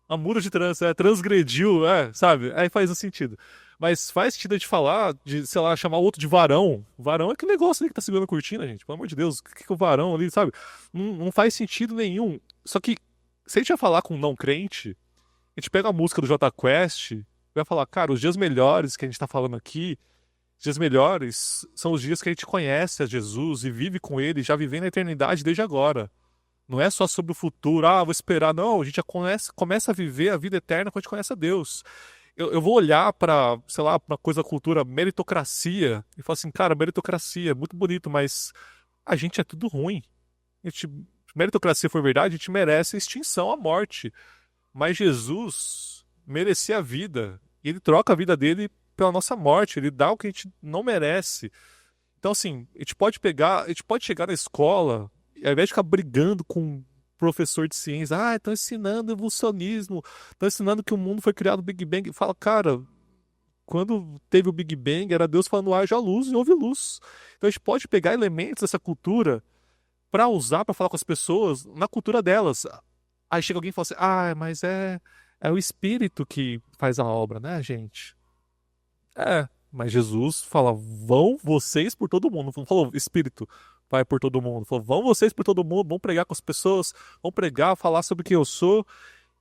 A mura de transgrediu, sabe? Aí faz um sentido. Mas faz sentido de falar, de, sei lá, chamar o outro de varão. Varão é aquele negócio ali que tá segurando a cortina, gente. Pelo amor de Deus, o que é o varão ali, sabe? Não faz sentido nenhum. Só que, se a gente vai falar com um não crente, a gente pega a música do Jota Quest e vai falar, cara, os dias melhores que a gente tá falando aqui, os dias melhores são os dias que a gente conhece a Jesus e vive com ele, já vivendo a eternidade desde agora. Não é só sobre o futuro, vou esperar. Não, a gente já começa a viver a vida eterna quando a gente conhece a Deus. Eu vou olhar para, sei lá, para coisa da cultura meritocracia e falar assim, cara, meritocracia é muito bonito, mas a gente é tudo ruim. Se meritocracia for verdade, a gente merece a extinção, a morte. Mas Jesus merecia a vida. E ele troca a vida dele pela nossa morte. Ele dá o que a gente não merece. Então, assim, a gente pode chegar na escola, e ao invés de ficar brigando com um professor de ciência, estão ensinando evolucionismo, estão ensinando que o mundo foi criado no Big Bang. Fala, cara, quando teve o Big Bang, era Deus falando, haja luz e houve luz. Então a gente pode pegar elementos dessa cultura para usar para falar com as pessoas na cultura delas. Aí chega alguém e fala assim, mas é o Espírito que faz a obra, né, gente? Mas Jesus fala, vão vocês por todo mundo. Não falou, Espírito, vai por todo mundo. Falou, vão vocês por todo mundo, vão pregar com as pessoas, vão pregar, falar sobre quem eu sou,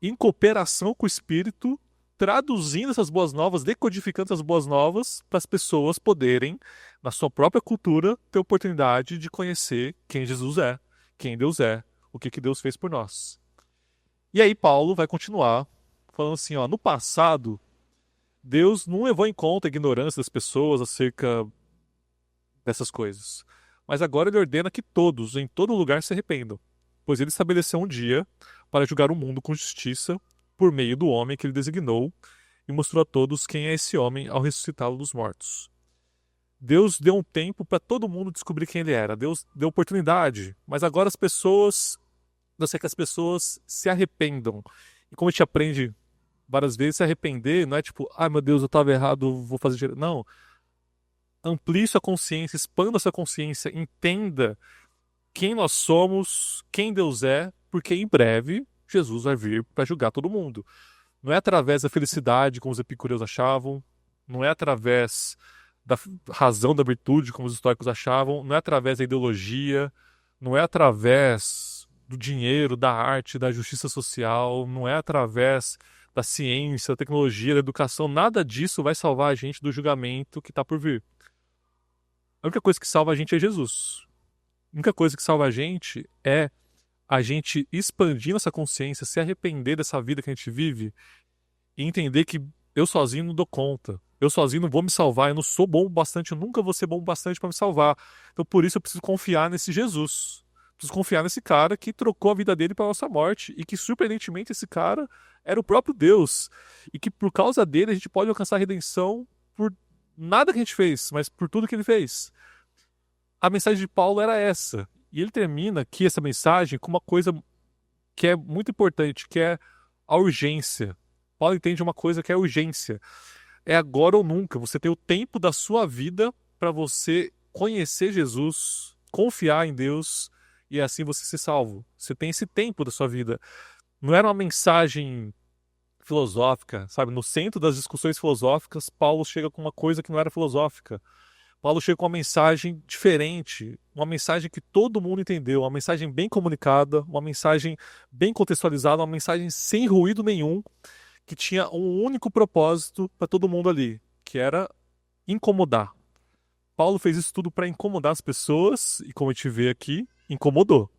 em cooperação com o Espírito, traduzindo essas boas novas, decodificando essas boas novas, para as pessoas poderem, na sua própria cultura, ter oportunidade de conhecer quem Jesus é, quem Deus é, o que Deus fez por nós. E aí Paulo vai continuar falando assim, no passado, Deus não levou em conta a ignorância das pessoas acerca dessas coisas. Mas agora ele ordena que todos, em todo lugar, se arrependam, pois ele estabeleceu um dia para julgar o mundo com justiça por meio do homem que ele designou e mostrou a todos quem é esse homem ao ressuscitá-lo dos mortos. Deus deu um tempo para todo mundo descobrir quem ele era. Deus deu oportunidade, mas agora Deus quer que as pessoas se arrependam. E como a gente aprende várias vezes, se arrepender não é tipo, meu Deus, eu estava errado, vou fazer direito. Não. Amplie sua consciência, expanda sua consciência, entenda quem nós somos, quem Deus é, porque em breve Jesus vai vir para julgar todo mundo. Não é através da felicidade, como os epicureus achavam, não é através da razão da virtude, como os históricos achavam, não é através da ideologia, não é através do dinheiro, da arte, da justiça social, não é através da ciência, da tecnologia, da educação, nada disso vai salvar a gente do julgamento que está por vir. A única coisa que salva a gente é Jesus. A única coisa que salva a gente é a gente expandir nossa consciência, se arrepender dessa vida que a gente vive e entender que eu sozinho não dou conta. Eu sozinho não vou me salvar, eu não sou bom o bastante, eu nunca vou ser bom o bastante para me salvar. Então por isso eu preciso confiar nesse Jesus. Preciso confiar nesse cara que trocou a vida dele para a nossa morte e que surpreendentemente esse cara era o próprio Deus e que por causa dele a gente pode alcançar a redenção por nada que a gente fez, mas por tudo que ele fez. A mensagem de Paulo era essa. E ele termina aqui essa mensagem com uma coisa que é muito importante, que é a urgência. Paulo entende uma coisa que é a urgência. É agora ou nunca. Você tem o tempo da sua vida para você conhecer Jesus, confiar em Deus e assim você ser salvo. Você tem esse tempo da sua vida. Não era uma mensagem filosófica, sabe? No centro das discussões filosóficas, Paulo chega com uma coisa que não era filosófica. Paulo chega com uma mensagem diferente, uma mensagem que todo mundo entendeu, uma mensagem bem comunicada, uma mensagem bem contextualizada, uma mensagem sem ruído nenhum, que tinha um único propósito para todo mundo ali, que era incomodar. Paulo fez isso tudo para incomodar as pessoas, e como a gente vê aqui, incomodou.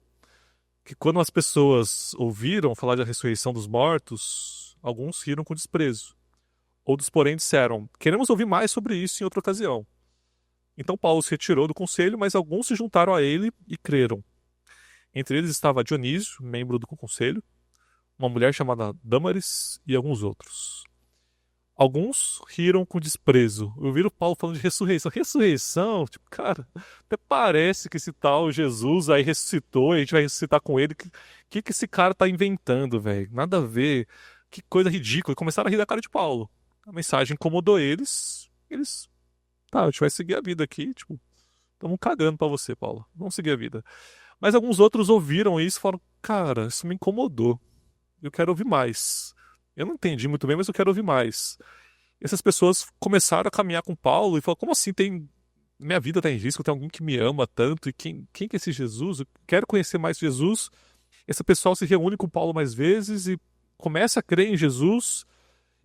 Que quando as pessoas ouviram falar da ressurreição dos mortos, alguns riram com desprezo. Outros, porém, disseram: queremos ouvir mais sobre isso em outra ocasião. Então Paulo se retirou do conselho, mas alguns se juntaram a ele e creram. Entre eles estava Dionísio, membro do conselho, uma mulher chamada Dâmaris e alguns outros. Alguns riram com desprezo. Ouviram Paulo falando de ressurreição. Ressurreição? Tipo, cara, até parece que esse tal Jesus aí ressuscitou e a gente vai ressuscitar com ele. Que esse cara tá inventando, velho? Nada a ver. Que coisa ridícula. E começaram a rir da cara de Paulo. A mensagem incomodou eles. Eles, tá, a gente vai seguir a vida aqui. Tipo, estamos cagando pra você, Paulo. Vamos seguir a vida. Mas alguns outros ouviram isso e falaram: cara, isso me incomodou. Eu quero ouvir mais. Eu não entendi muito bem, mas eu quero ouvir mais. E essas pessoas começaram a caminhar com Paulo e falaram: como assim minha vida está em risco? Tem alguém que me ama tanto? E quem que é esse Jesus? Eu quero conhecer mais Jesus. Esse pessoal se reúne com Paulo mais vezes e começa a crer em Jesus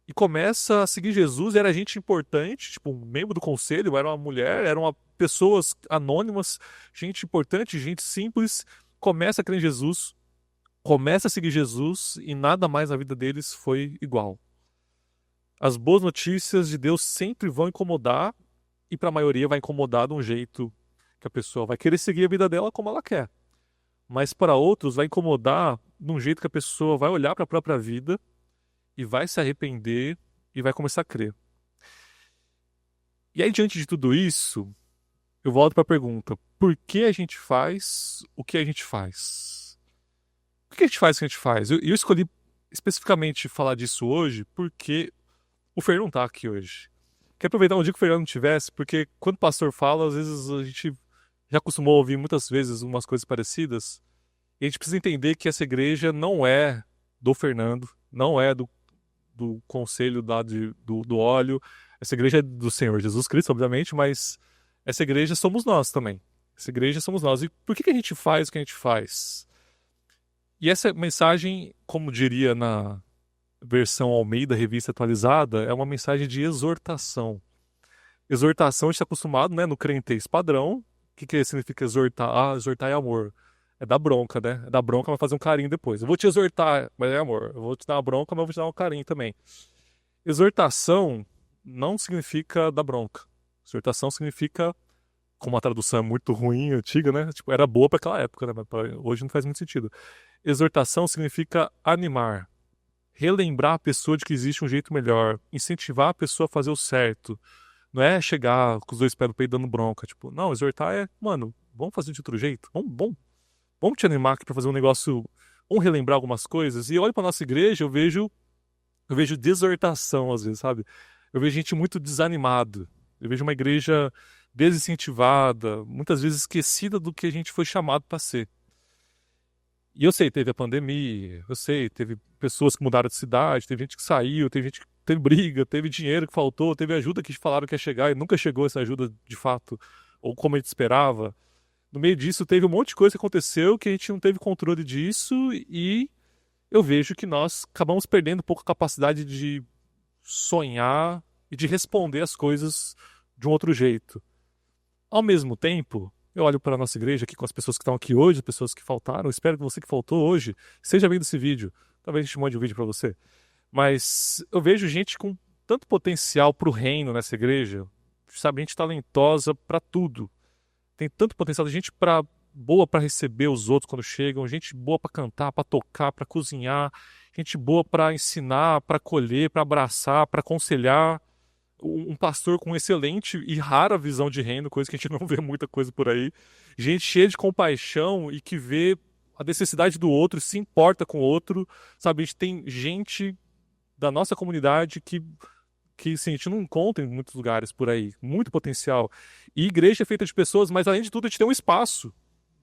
e começa a seguir Jesus. Era gente importante, tipo um membro do conselho, era uma mulher, eram pessoas anônimas, gente importante, gente simples. Começa a crer em Jesus, começa a seguir Jesus e nada mais na vida deles foi igual. As boas notícias de Deus sempre vão incomodar e para a maioria vai incomodar de um jeito que a pessoa vai querer seguir a vida dela como ela quer. Mas para outros vai incomodar de um jeito que a pessoa vai olhar para a própria vida e vai se arrepender e vai começar a crer. E aí, diante de tudo isso, eu volto para a pergunta: por que a gente faz o que a gente faz? Por que a gente faz o que a gente faz? Eu escolhi especificamente falar disso hoje porque o Fer não tá aqui hoje. Quero aproveitar um dia que o Fernando não tivesse, porque quando o pastor fala, às vezes a gente já acostumou a ouvir muitas vezes umas coisas parecidas, e a gente precisa entender que essa igreja não é do Fernando, não é do conselho lá do óleo, essa igreja é do Senhor Jesus Cristo, obviamente, mas essa igreja somos nós também. Essa igreja somos nós. E por que a gente faz o que a gente faz? E essa mensagem, como diria na versão Almeida, revista atualizada, é uma mensagem de exortação. Exortação, a gente está acostumado, né, no crentez padrão. O que significa exortar? Ah, exortar é amor. É dar bronca, né? É dar bronca, mas fazer um carinho depois. Eu vou te exortar, mas é amor. Eu vou te dar uma bronca, mas eu vou te dar um carinho também. Exortação não significa dar bronca. Exortação significa, como a tradução é muito ruim, antiga, né? Tipo, era boa para aquela época, né? Mas hoje não faz muito sentido. Exortação significa animar, relembrar a pessoa de que existe um jeito melhor, incentivar a pessoa a fazer o certo. Não é chegar com os dois pés no peito dando bronca. Tipo, não, exortar é, mano, vamos fazer de outro jeito? Vamos te animar aqui pra fazer um negócio, vamos relembrar algumas coisas. E eu olho pra nossa igreja, eu vejo desortação às vezes, sabe? Eu vejo gente muito desanimado. Eu vejo uma igreja desincentivada, muitas vezes esquecida do que a gente foi chamado para ser. E eu sei, teve a pandemia, eu sei, teve pessoas que mudaram de cidade, teve gente que saiu, teve gente que teve briga, teve dinheiro que faltou, teve ajuda que falaram que ia chegar e nunca chegou essa ajuda de fato, ou como a gente esperava. No meio disso, teve um monte de coisa que aconteceu que a gente não teve controle disso e eu vejo que nós acabamos perdendo um pouco a capacidade de sonhar e de responder as coisas de um outro jeito. Ao mesmo tempo, eu olho para a nossa igreja aqui com as pessoas que estão aqui hoje, as pessoas que faltaram. Espero que você que faltou hoje esteja vendo esse vídeo. Talvez a gente mande um vídeo para você. Mas eu vejo gente com tanto potencial para o reino nessa igreja, sabe, gente talentosa para tudo. Tem tanto potencial de gente boa para receber os outros quando chegam, gente boa para cantar, para tocar, para cozinhar, gente boa para ensinar, para acolher, para abraçar, para aconselhar. Um pastor com excelente e rara visão de reino, coisa que a gente não vê muita coisa por aí. Gente cheia de compaixão e que vê a necessidade do outro, se importa com o outro. Sabe, a gente tem gente da nossa comunidade que assim, a gente não encontra em muitos lugares por aí. Muito potencial. E igreja é feita de pessoas, mas além de tudo a gente tem um espaço.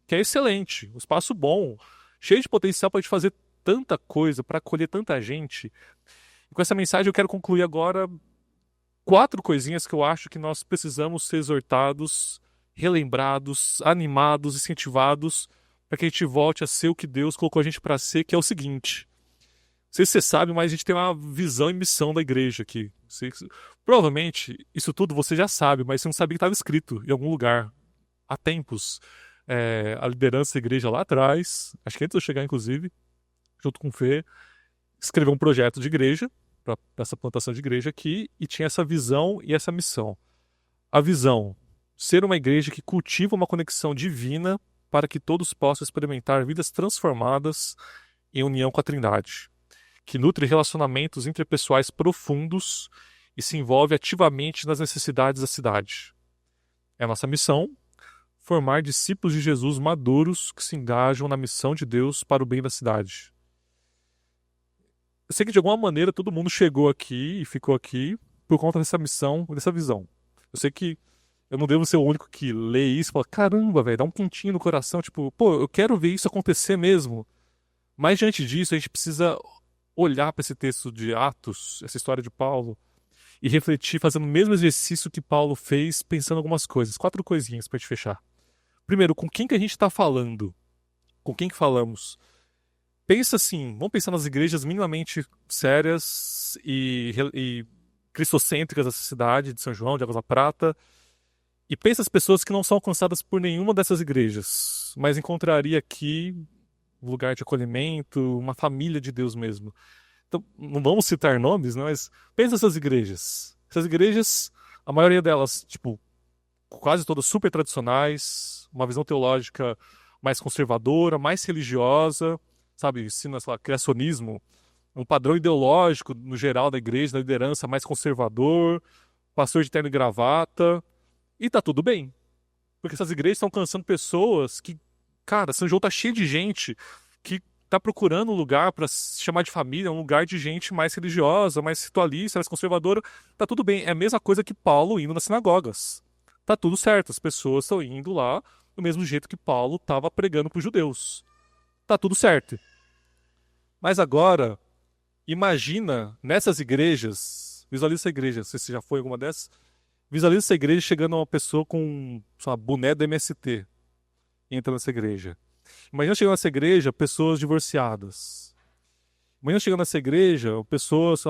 que é excelente, um espaço bom, cheio de potencial para a gente fazer tanta coisa, para acolher tanta gente. E com essa mensagem eu quero concluir agora 4 coisinhas que eu acho que nós precisamos ser exortados, relembrados, animados, incentivados, para que a gente volte a ser o que Deus colocou a gente para ser, que é o seguinte. Não sei se você sabe, mas a gente tem uma visão e missão da igreja aqui. Provavelmente, isso tudo você já sabe, mas você não sabia que estava escrito em algum lugar. Há tempos. A liderança da igreja lá atrás, acho que antes de eu chegar, inclusive, junto com o Fê, escreveu um projeto de igreja, para essa plantação de igreja aqui, e tinha essa visão e essa missão. A visão, ser uma igreja que cultiva uma conexão divina para que todos possam experimentar vidas transformadas em união com a Trindade, que nutre relacionamentos interpessoais profundos e se envolve ativamente nas necessidades da cidade. É a nossa missão formar discípulos de Jesus maduros que se engajam na missão de Deus para o bem da cidade. Eu sei que de alguma maneira todo mundo chegou aqui e ficou aqui por conta dessa missão, dessa visão. Eu sei que eu não devo ser o único que lê isso e fala, caramba, velho, dá um quentinho no coração, tipo, pô, eu quero ver isso acontecer mesmo. Mas diante disso, a gente precisa olhar para esse texto de Atos, essa história de Paulo, e refletir fazendo o mesmo exercício que Paulo fez, pensando algumas coisas. 4 coisinhas para gente fechar. Primeiro, com quem que a gente está falando? Com quem que falamos? Pensa assim, vamos pensar nas igrejas minimamente sérias e cristocêntricas dessa cidade, de São João, de Águas da Prata, e pensa as pessoas que não são alcançadas por nenhuma dessas igrejas, mas encontraria aqui um lugar de acolhimento, uma família de Deus mesmo. Então, não vamos citar nomes, né, mas pensa essas igrejas. Essas igrejas, a maioria delas, tipo, quase todas super tradicionais, uma visão teológica mais conservadora, mais religiosa, sabe, ensina, sei lá, criacionismo, um padrão ideológico no geral da igreja, da liderança mais conservador, pastor de terno e gravata, e tá tudo bem. Porque essas igrejas estão alcançando pessoas que, cara, São João tá cheio de gente que tá procurando um lugar para se chamar de família, um lugar de gente mais religiosa, mais ritualista, mais conservadora. Tá tudo bem. É a mesma coisa que Paulo indo nas sinagogas. Tá tudo certo. As pessoas estão indo lá do mesmo jeito que Paulo estava pregando para os judeus. Tá tudo certo. Mas agora, imagina nessas igrejas, visualiza essa igreja, se você já foi em alguma dessas, visualiza essa igreja chegando a uma pessoa com uma boné do MST e entra nessa igreja. Imagina chegando nessa igreja pessoas divorciadas. Imagina chegando nessa igreja pessoas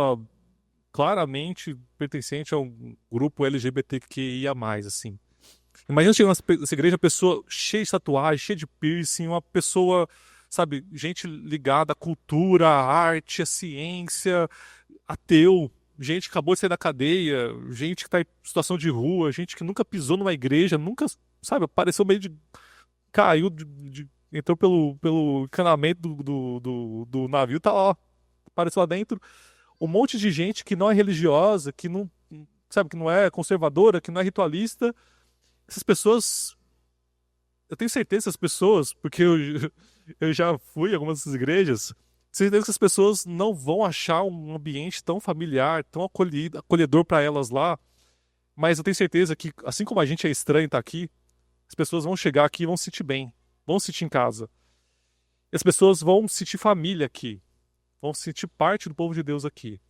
claramente pertencentes a um grupo LGBTQIA+, assim. Imagina chegando nessa igreja pessoa cheia de tatuagem, cheia de piercing, uma pessoa, sabe, gente ligada à cultura, à arte, à ciência, ateu, gente que acabou de sair da cadeia, gente que está em situação de rua, gente que nunca pisou numa igreja, nunca, sabe, apareceu meio de... caiu, entrou pelo encanamento do navio, tá lá, apareceu lá dentro. Um monte de gente que não é religiosa, que não, sabe, que não é conservadora, que não é ritualista. Essas pessoas, eu tenho certeza que essas pessoas, porque eu já fui em algumas dessas igrejas, tenho certeza que as pessoas não vão achar um ambiente tão familiar, tão acolhedor para elas lá, mas eu tenho certeza que, assim como a gente é estranho estar aqui, as pessoas vão chegar aqui e vão se sentir bem, vão se sentir em casa. E as pessoas vão sentir família aqui, vão sentir parte do povo de Deus aqui.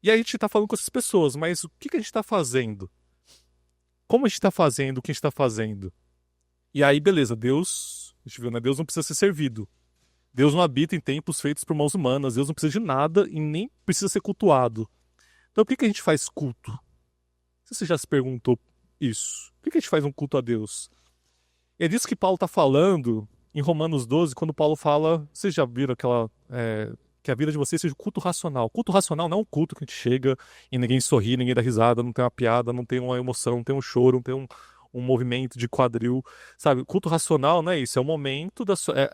E aí a gente está falando com essas pessoas, mas o que a gente está fazendo? Como a gente está fazendo o que a gente está fazendo? E aí, beleza, Deus, a gente viu, né? Deus não precisa ser servido. Deus não habita em templos feitos por mãos humanas. Deus não precisa de nada e nem precisa ser cultuado. Então por que a gente faz culto? Se você já se perguntou isso, por que a gente faz um culto a Deus? E é disso que Paulo está falando em Romanos 12, quando Paulo fala, vocês já viram aquela... que a vida de vocês seja culto racional. Culto racional não é um culto que a gente chega e ninguém sorri, ninguém dá risada, não tem uma piada, não tem uma emoção, não tem um choro, não tem um movimento de quadril, sabe? Culto racional não é isso, é o momento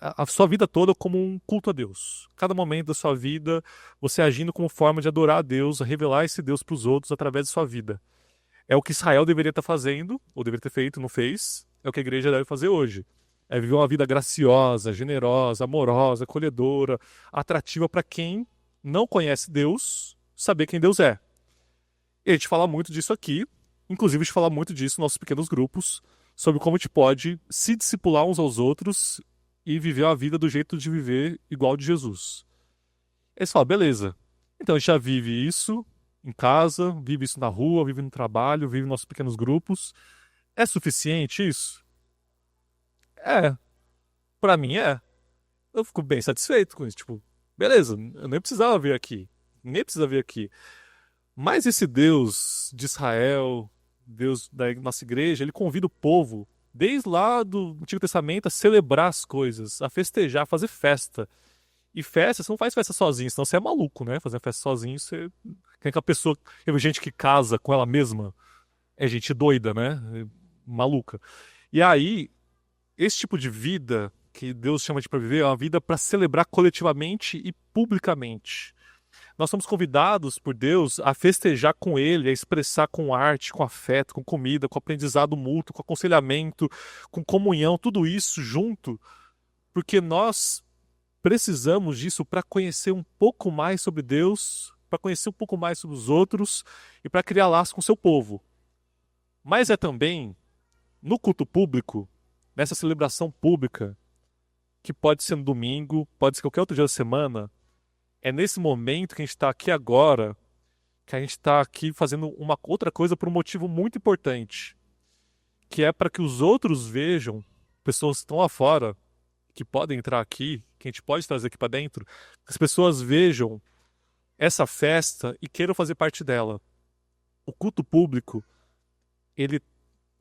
a sua vida toda como um culto a Deus. Cada momento da sua vida, você agindo como forma de adorar a Deus, a revelar esse Deus para os outros através da sua vida. É o que Israel deveria estar fazendo, ou deveria ter feito, não fez. É o que a igreja deve fazer hoje. É viver uma vida graciosa, generosa, amorosa, acolhedora, atrativa para quem não conhece Deus, saber quem Deus é. E a gente fala muito disso aqui, inclusive a gente fala muito disso nos nossos pequenos grupos, sobre como a gente pode se discipular uns aos outros e viver a vida do jeito de viver igual de Jesus. Aí você fala, beleza. Então a gente já vive isso em casa, vive isso na rua, vive no trabalho, vive em nossos pequenos grupos. É suficiente isso? É, pra mim é. Eu fico bem satisfeito com isso. Tipo, beleza, eu nem precisava vir aqui. Nem precisava vir aqui. Mas esse Deus de Israel, Deus da nossa igreja, ele convida o povo, desde lá do Antigo Testamento, a celebrar as coisas, a festejar, a fazer festa. E festa, você não faz festa sozinho, senão você é maluco, né? Fazer festa sozinho, você. Quem é que a pessoa. Tem gente que casa com ela mesma. É gente doida, né? É maluca. E aí, esse tipo de vida que Deus chama de para viver é uma vida para celebrar coletivamente e publicamente. Nós somos convidados por Deus a festejar com Ele, a expressar com arte, com afeto, com comida, com aprendizado mútuo, com aconselhamento, com comunhão, tudo isso junto, porque nós precisamos disso para conhecer um pouco mais sobre Deus, para conhecer um pouco mais sobre os outros e para criar laços com o seu povo. Mas é também no culto público, nessa celebração pública, que pode ser no domingo, pode ser qualquer outro dia da semana, é nesse momento que a gente está aqui agora, que a gente está aqui fazendo uma outra coisa por um motivo muito importante, que é para que os outros vejam, pessoas que estão lá fora, que podem entrar aqui, que a gente pode trazer aqui para dentro, que as pessoas vejam essa festa e queiram fazer parte dela. O culto público, ele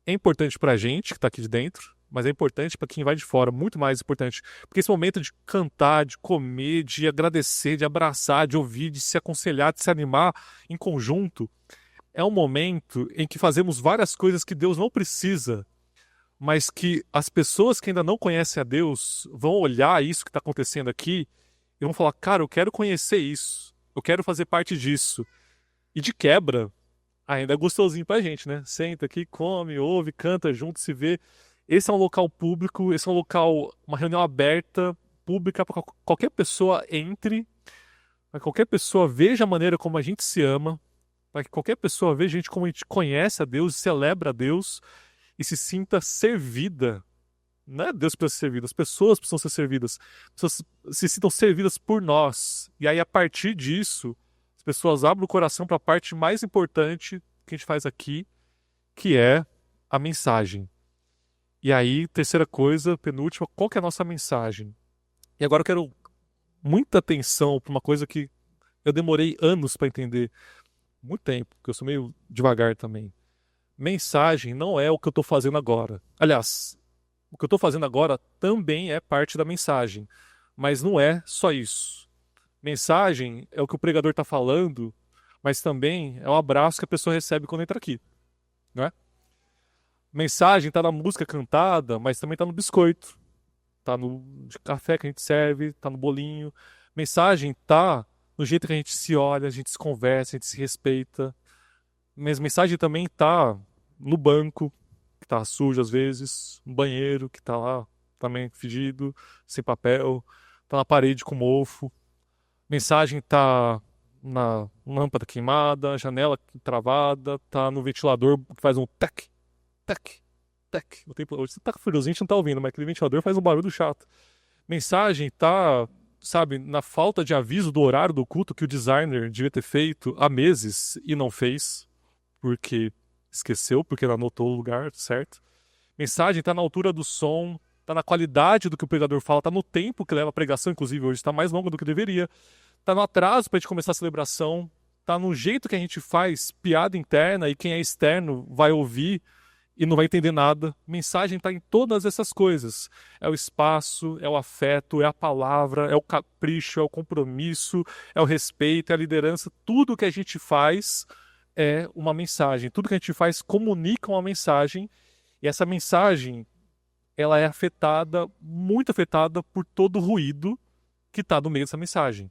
é importante para a gente que está aqui de dentro, mas é importante para quem vai de fora, muito mais importante. Porque esse momento de cantar, de comer, de agradecer, de abraçar, de ouvir, de se aconselhar, de se animar em conjunto, é um momento em que fazemos várias coisas que Deus não precisa, mas que as pessoas que ainda não conhecem a Deus vão olhar isso que está acontecendo aqui e vão falar, cara, eu quero conhecer isso, eu quero fazer parte disso. E de quebra, ainda é gostosinho pra gente, né? Senta aqui, come, ouve, canta junto, se vê. Esse é um local público, esse é um local, uma reunião aberta, pública, para qualquer pessoa entre, para que qualquer pessoa veja a maneira como a gente se ama, para que qualquer pessoa veja a gente como a gente conhece a Deus, celebra a Deus e se sinta servida. Não é Deus precisa ser servido, as pessoas precisam ser servidas. As pessoas se sintam servidas por nós. E aí, a partir disso, as pessoas abrem o coração para a parte mais importante que a gente faz aqui, que é a mensagem. E aí, terceira coisa, penúltima, qual que é a nossa mensagem? E agora eu quero muita atenção para uma coisa que eu demorei anos para entender. Muito tempo, porque eu sou meio devagar também. Mensagem não é o que eu estou fazendo agora. Aliás, o que eu estou fazendo agora também é parte da mensagem, mas não é só isso. Mensagem é o que o pregador está falando, mas também é o abraço que a pessoa recebe quando entra aqui, não é? Mensagem está na música cantada, mas também está no biscoito, está no café que a gente serve, está no bolinho. Mensagem está no jeito que a gente se olha, a gente se conversa, a gente se respeita. Mas mensagem também está no banco, que tá sujo às vezes, no banheiro, que tá lá também fedido, sem papel, tá na parede com mofo. Mensagem tá na lâmpada queimada, janela travada, tá no ventilador que faz um tec, tec, tec. Hoje você tá com friozinho, a gente não tá ouvindo, mas aquele ventilador faz um barulho chato. Mensagem tá, sabe, na falta de aviso do horário do culto que o designer devia ter feito há meses e não fez, porque esqueceu, porque não anotou o lugar certo. Mensagem está na altura do som, está na qualidade do que o pregador fala, está no tempo que leva a pregação, inclusive hoje está mais longa do que deveria. Está no atraso para a gente começar a celebração, está no jeito que a gente faz piada interna e quem é externo vai ouvir e não vai entender nada. Mensagem está em todas essas coisas. É o espaço, é o afeto, é a palavra, é o capricho, é o compromisso, é o respeito, é a liderança. Tudo que a gente faz é uma mensagem. Tudo que a gente faz comunica uma mensagem. E essa mensagem, ela é afetada, muito afetada por todo o ruído que está no meio dessa mensagem.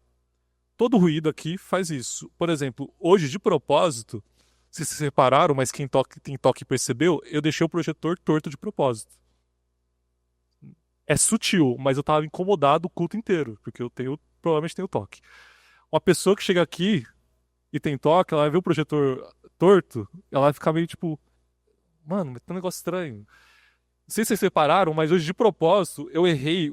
Todo ruído aqui faz isso. Por exemplo, hoje, de propósito, se vocês repararam, mas quem tem toque percebeu, eu deixei o projetor torto de propósito. É sutil, mas eu estava incomodado o culto inteiro, porque provavelmente tenho toque. Uma pessoa que chega aqui e tem toque, ela vai ver o projetor torto, ela vai ficar meio tipo, mano, mas tem um negócio estranho. sei se vocês separaram, mas hoje de propósito eu errei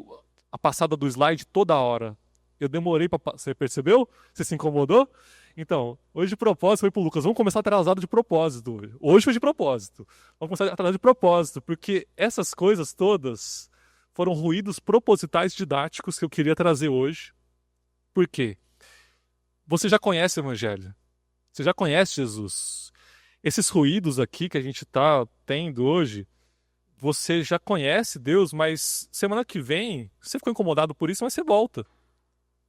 a passada do slide toda hora. Eu demorei pra. Você percebeu? Você se incomodou? Então, hoje de propósito foi pro Lucas. Vamos começar atrasado de propósito hoje. Hoje foi de propósito. Vamos começar atrasado de propósito, porque essas coisas todas foram ruídos propositais didáticos que eu queria trazer hoje. Por quê? Você já conhece o Evangelho. Você já conhece Jesus. Esses ruídos aqui que a gente está tendo hoje, você já conhece Deus, mas semana que vem você ficou incomodado por isso, mas você volta.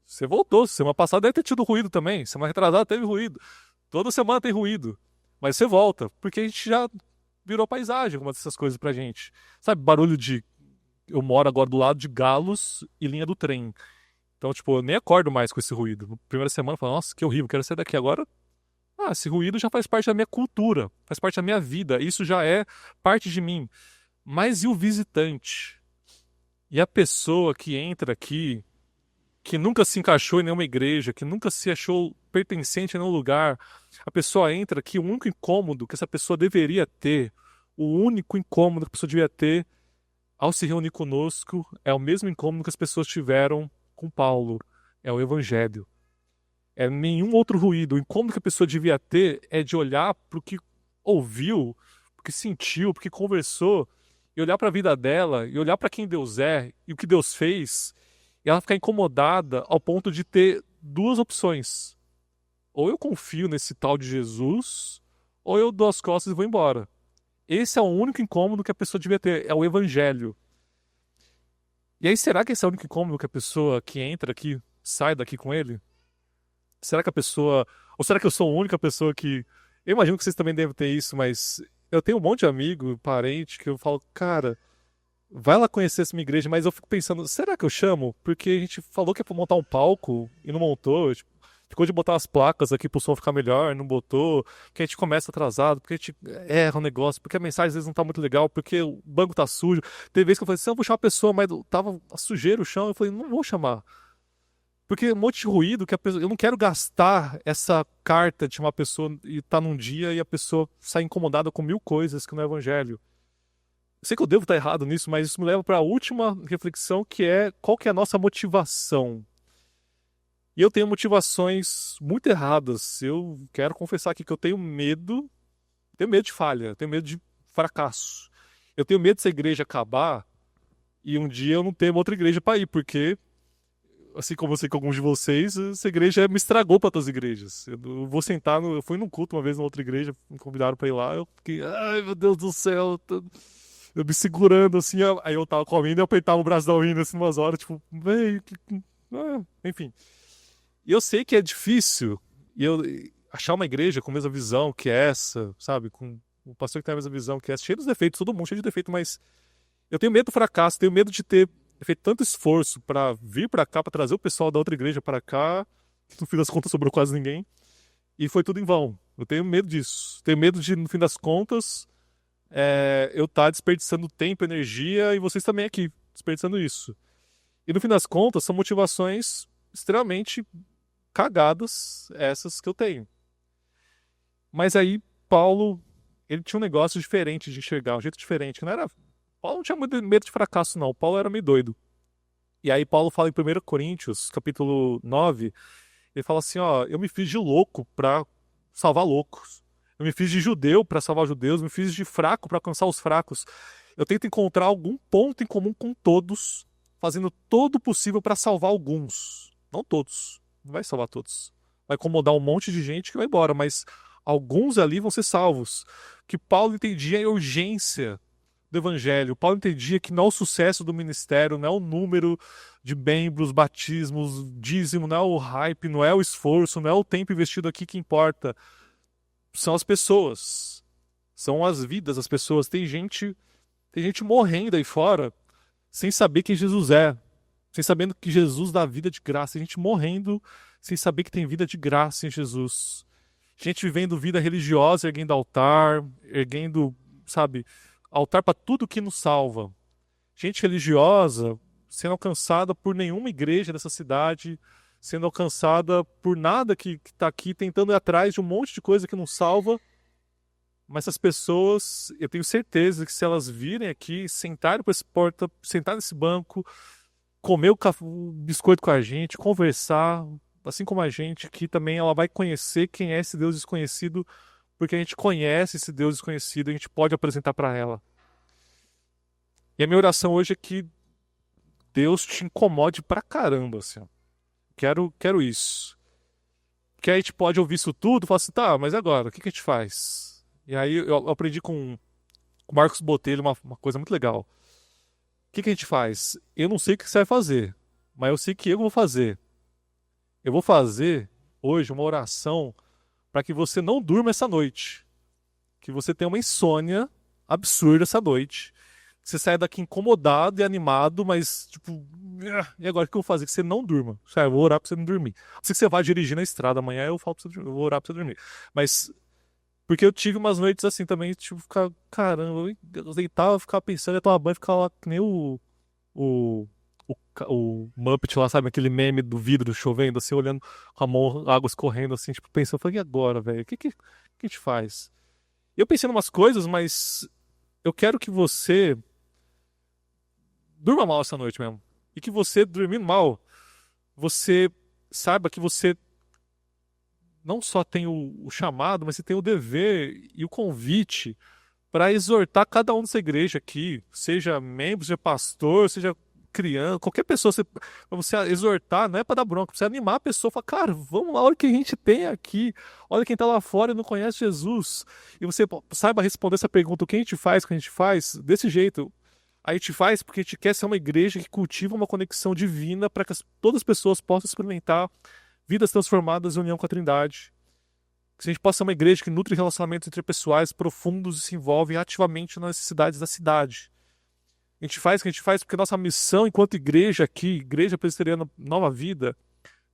Você voltou. Semana passada deve ter tido ruído também. Semana retrasada teve ruído. Toda semana tem ruído. Mas você volta, porque a gente já virou paisagem, algumas dessas coisas pra gente. Sabe, barulho de. Eu moro agora do lado de galos e linha do trem. Então, tipo, eu nem acordo mais com esse ruído. Na primeira semana eu falo, nossa, que horrível, quero sair daqui agora. Ah, esse ruído já faz parte da minha cultura, faz parte da minha vida, isso já é parte de mim. Mas e o visitante? E a pessoa que entra aqui, que nunca se encaixou em nenhuma igreja, que nunca se achou pertencente a nenhum lugar, a pessoa entra aqui, o único incômodo que essa pessoa deveria ter, o único incômodo que a pessoa devia ter ao se reunir conosco é o mesmo incômodo que as pessoas tiveram com Paulo, é o evangelho. É nenhum outro ruído. O incômodo que a pessoa devia ter é de olhar para o que ouviu, para o que sentiu, para o que conversou, e olhar para a vida dela, e olhar para quem Deus é e o que Deus fez, e ela ficar incomodada ao ponto de ter duas opções. Ou eu confio nesse tal de Jesus, ou eu dou as costas e vou embora. Esse é o único incômodo que a pessoa devia ter, é o evangelho. E aí, será que esse é o único incômodo que a pessoa que entra aqui sai daqui com ele? Será que a pessoa. Ou será que eu sou a única pessoa que. Eu imagino que vocês também devem ter isso, mas eu tenho um monte de amigo, parente, que eu falo, cara, vai lá conhecer essa minha igreja, mas eu fico pensando, será que eu chamo? Porque a gente falou que ia montar um palco e não montou. Tipo, ficou de botar as placas aqui pro som ficar melhor, não botou. Porque a gente começa atrasado, porque a gente erra o negócio, porque a mensagem às vezes não tá muito legal, porque o banco tá sujo. Teve vez que eu falei assim, eu vou chamar a pessoa, mas tava a sujeira o chão. Eu falei, não vou chamar. Porque um monte de ruído que a pessoa. Eu não quero gastar essa carta de uma pessoa e tá num dia e a pessoa sai incomodada com mil coisas que não é evangelho. Eu sei que eu devo estar errado nisso, mas isso me leva para a última reflexão, que é qual que é a nossa motivação. E eu tenho motivações muito erradas. Eu quero confessar aqui que eu tenho medo de falha, tenho medo de fracasso. Eu tenho medo dessa igreja acabar e um dia eu não ter uma outra igreja para ir, porque assim como eu sei que alguns de vocês, essa igreja me estragou para outras igrejas. Eu vou sentar, eu fui num culto uma vez na outra igreja, me convidaram para ir lá, eu fiquei, ai meu Deus do céu, eu me segurando assim, aí eu tava comendo e eu apertava o braço da Winnie assim umas horas, tipo, véi, enfim. E eu sei que é difícil, e eu achar uma igreja com a mesma visão que essa, sabe, com um pastor que tem a mesma visão que essa, cheio dos defeitos, todo mundo cheio de defeito, mas eu tenho medo do fracasso, tenho medo de ter feito tanto esforço para vir para cá, para trazer o pessoal da outra igreja para cá, que no fim das contas sobrou quase ninguém, e foi tudo em vão. Eu tenho medo disso. Tenho medo de, no fim das contas, eu estar desperdiçando tempo, energia, e vocês também aqui, desperdiçando isso. E no fim das contas, são motivações extremamente cagadas, essas que eu tenho. Mas aí, Paulo, ele tinha um negócio diferente de enxergar, um jeito diferente, que não era. Paulo não tinha medo de fracasso, não. Paulo era meio doido. E aí Paulo fala em 1 Coríntios, capítulo 9, ele fala assim, ó, eu me fiz de louco para salvar loucos. Eu me fiz de judeu para salvar judeus, me fiz de fraco para alcançar os fracos. Eu tento encontrar algum ponto em comum com todos, fazendo todo o possível para salvar alguns. Não todos. Não vai salvar todos. Vai incomodar um monte de gente que vai embora, mas alguns ali vão ser salvos. O que Paulo entendia é a urgência do evangelho. Paulo entendia que não é o sucesso do ministério, não é o número de membros, batismos, dízimo, não é o hype, não é o esforço, não é o tempo investido aqui que importa. São as pessoas. São as vidas das pessoas. Tem gente morrendo aí fora sem saber quem Jesus é. Sem sabendo que Jesus dá vida de graça. Tem gente morrendo sem saber que tem vida de graça em Jesus. Gente vivendo vida religiosa, erguendo altar, erguendo, sabe, altar para tudo que nos salva. Gente religiosa sendo alcançada por nenhuma igreja dessa cidade, sendo alcançada por nada que está aqui, tentando ir atrás de um monte de coisa que não salva, Mas essas pessoas, eu tenho certeza que se elas virem aqui, sentarem por essa porta, sentar nesse banco, comer o biscoito com a gente, conversar, assim como a gente, que também ela vai conhecer quem é esse Deus desconhecido, porque a gente conhece esse Deus desconhecido e a gente pode apresentar para ela. E a minha oração hoje é que Deus te incomode pra caramba, assim. Ó. Quero isso. Que aí a gente pode ouvir isso tudo e falar assim, tá, mas agora, o que a gente faz? E aí eu aprendi com o Marcos Botelho uma coisa muito legal. O que a gente faz? Eu não sei o que você vai fazer, mas eu sei que eu vou fazer. Eu vou fazer hoje uma oração para que você não durma essa noite. Que você tenha uma insônia absurda essa noite. Você saia daqui incomodado e animado, mas tipo, e agora o que eu vou fazer? Que você não durma. Sério, eu vou orar pra você não dormir. Se você vai dirigir na estrada amanhã, eu falo pra você dormir, eu vou orar pra você dormir. Mas, porque eu tive umas noites assim também, tipo, ficar, caramba, eu deitava, ficava pensando, ia tomar banho, ficava lá que nem o, o Muppet lá, sabe? Aquele meme do vidro chovendo, assim, olhando com a mão, água escorrendo, assim, tipo, pensando, eu falei, e agora, velho? O que a gente faz? E eu pensei em umas coisas, mas eu quero que você durma mal essa noite mesmo. E que você, dormindo mal, você saiba que você não só tem o chamado, mas você tem o dever e o convite para exortar cada um dessa igreja aqui, seja membro, seja pastor, seja criança, qualquer pessoa, pra você exortar, não é para dar bronca, pra você animar a pessoa, falar, cara, vamos lá, olha o que a gente tem aqui, olha quem tá lá fora e não conhece Jesus. E você saiba responder essa pergunta, o que a gente faz, o que a gente faz, desse jeito. A gente faz porque a gente quer ser uma igreja que cultiva uma conexão divina para que todas as pessoas possam experimentar vidas transformadas em união com a Trindade. Que a gente possa ser uma igreja que nutre relacionamentos interpessoais profundos e se envolve ativamente nas necessidades da cidade. A gente faz o que a gente faz porque nossa missão enquanto igreja aqui, Igreja Presbiteriana Nova Vida,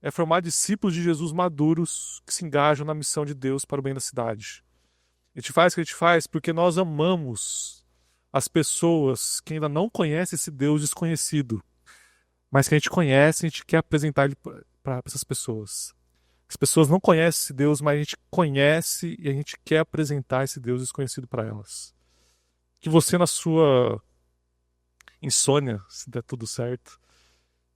é formar discípulos de Jesus maduros que se engajam na missão de Deus para o bem da cidade. A gente faz o que a gente faz porque nós amamos as pessoas que ainda não conhecem esse Deus desconhecido, mas que a gente conhece e a gente quer apresentar ele para essas pessoas. As pessoas não conhecem esse Deus, mas a gente conhece e a gente quer apresentar esse Deus desconhecido para elas. Que você, na sua insônia, se der tudo certo,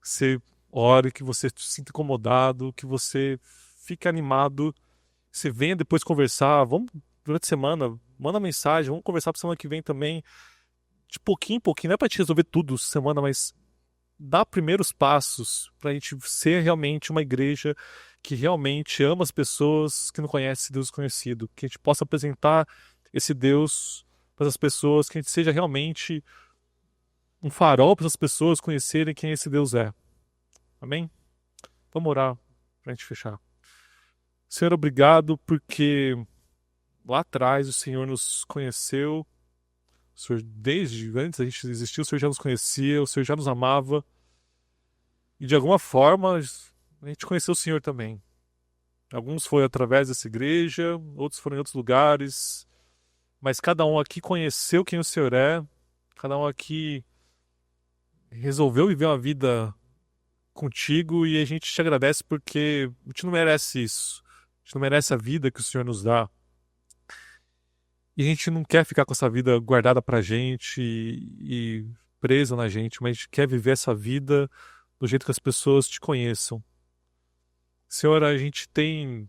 você ore, que você se sinta incomodado, que você fique animado, você venha depois conversar, vamos durante a semana, manda mensagem, vamos conversar para semana que vem também, de pouquinho em pouquinho, não é para te resolver tudo semana, mas dá primeiros passos para a gente ser realmente uma igreja que realmente ama as pessoas que não conhecem esse Deus conhecido, que a gente possa apresentar esse Deus para as pessoas, que a gente seja realmente um farol para as pessoas conhecerem quem esse Deus é. Amém? Vamos orar para a gente fechar. Senhor, obrigado porque lá atrás o Senhor nos conheceu. O Senhor, desde antes da gente existir, o Senhor já nos conhecia, o Senhor já nos amava. E de alguma forma, a gente conheceu o Senhor também. Alguns foi através dessa igreja, outros foram em outros lugares. Mas cada um aqui conheceu quem o Senhor é. Cada um aqui resolveu viver uma vida contigo e a gente te agradece porque a gente não merece isso. A gente não merece a vida que o Senhor nos dá. E a gente não quer ficar com essa vida guardada pra gente e presa na gente, mas a gente quer viver essa vida do jeito que as pessoas te conheçam. Senhor, a gente tem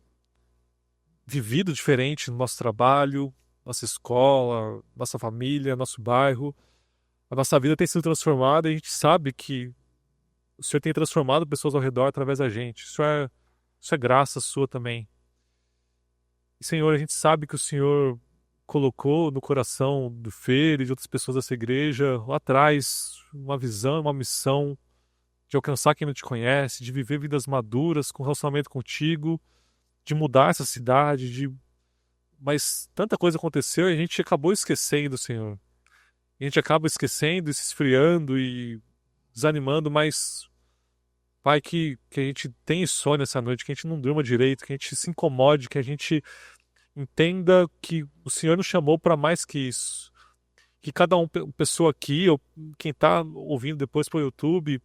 vivido diferente no nosso trabalho, nossa escola, nossa família, nosso bairro. A nossa vida tem sido transformada e a gente sabe que o Senhor tem transformado pessoas ao redor através da gente. Isso é graça sua também. E, Senhor, a gente sabe que o Senhor colocou no coração do Fer e de outras pessoas dessa igreja lá atrás uma visão, uma missão de alcançar quem não te conhece, de viver vidas maduras com relacionamento contigo, de mudar essa cidade, mas tanta coisa aconteceu e a gente acabou esquecendo, Senhor. A gente acaba esquecendo e se esfriando e desanimando, mas Pai, que a gente tenha insônia essa noite, que a gente não durma direito, que a gente se incomode, que a gente entenda que o Senhor nos chamou para mais que isso. Que cada pessoa aqui, ou quem está ouvindo depois pelo YouTube,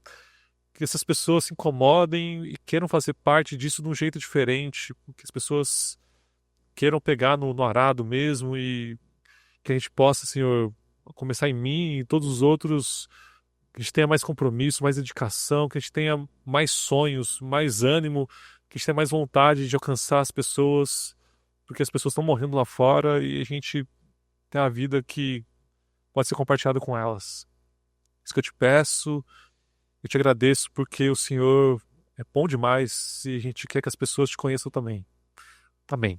que essas pessoas se incomodem e queiram fazer parte disso de um jeito diferente, que as pessoas queiram pegar no arado mesmo e que a gente possa, Senhor, começar em mim e em todos os outros, que a gente tenha mais compromisso, mais dedicação, que a gente tenha mais sonhos, mais ânimo, que a gente tenha mais vontade de alcançar as pessoas, porque as pessoas estão morrendo lá fora e a gente tem a vida que pode ser compartilhada com elas. Isso que eu te peço, eu te agradeço porque o Senhor é bom demais e a gente quer que as pessoas te conheçam também. Amém.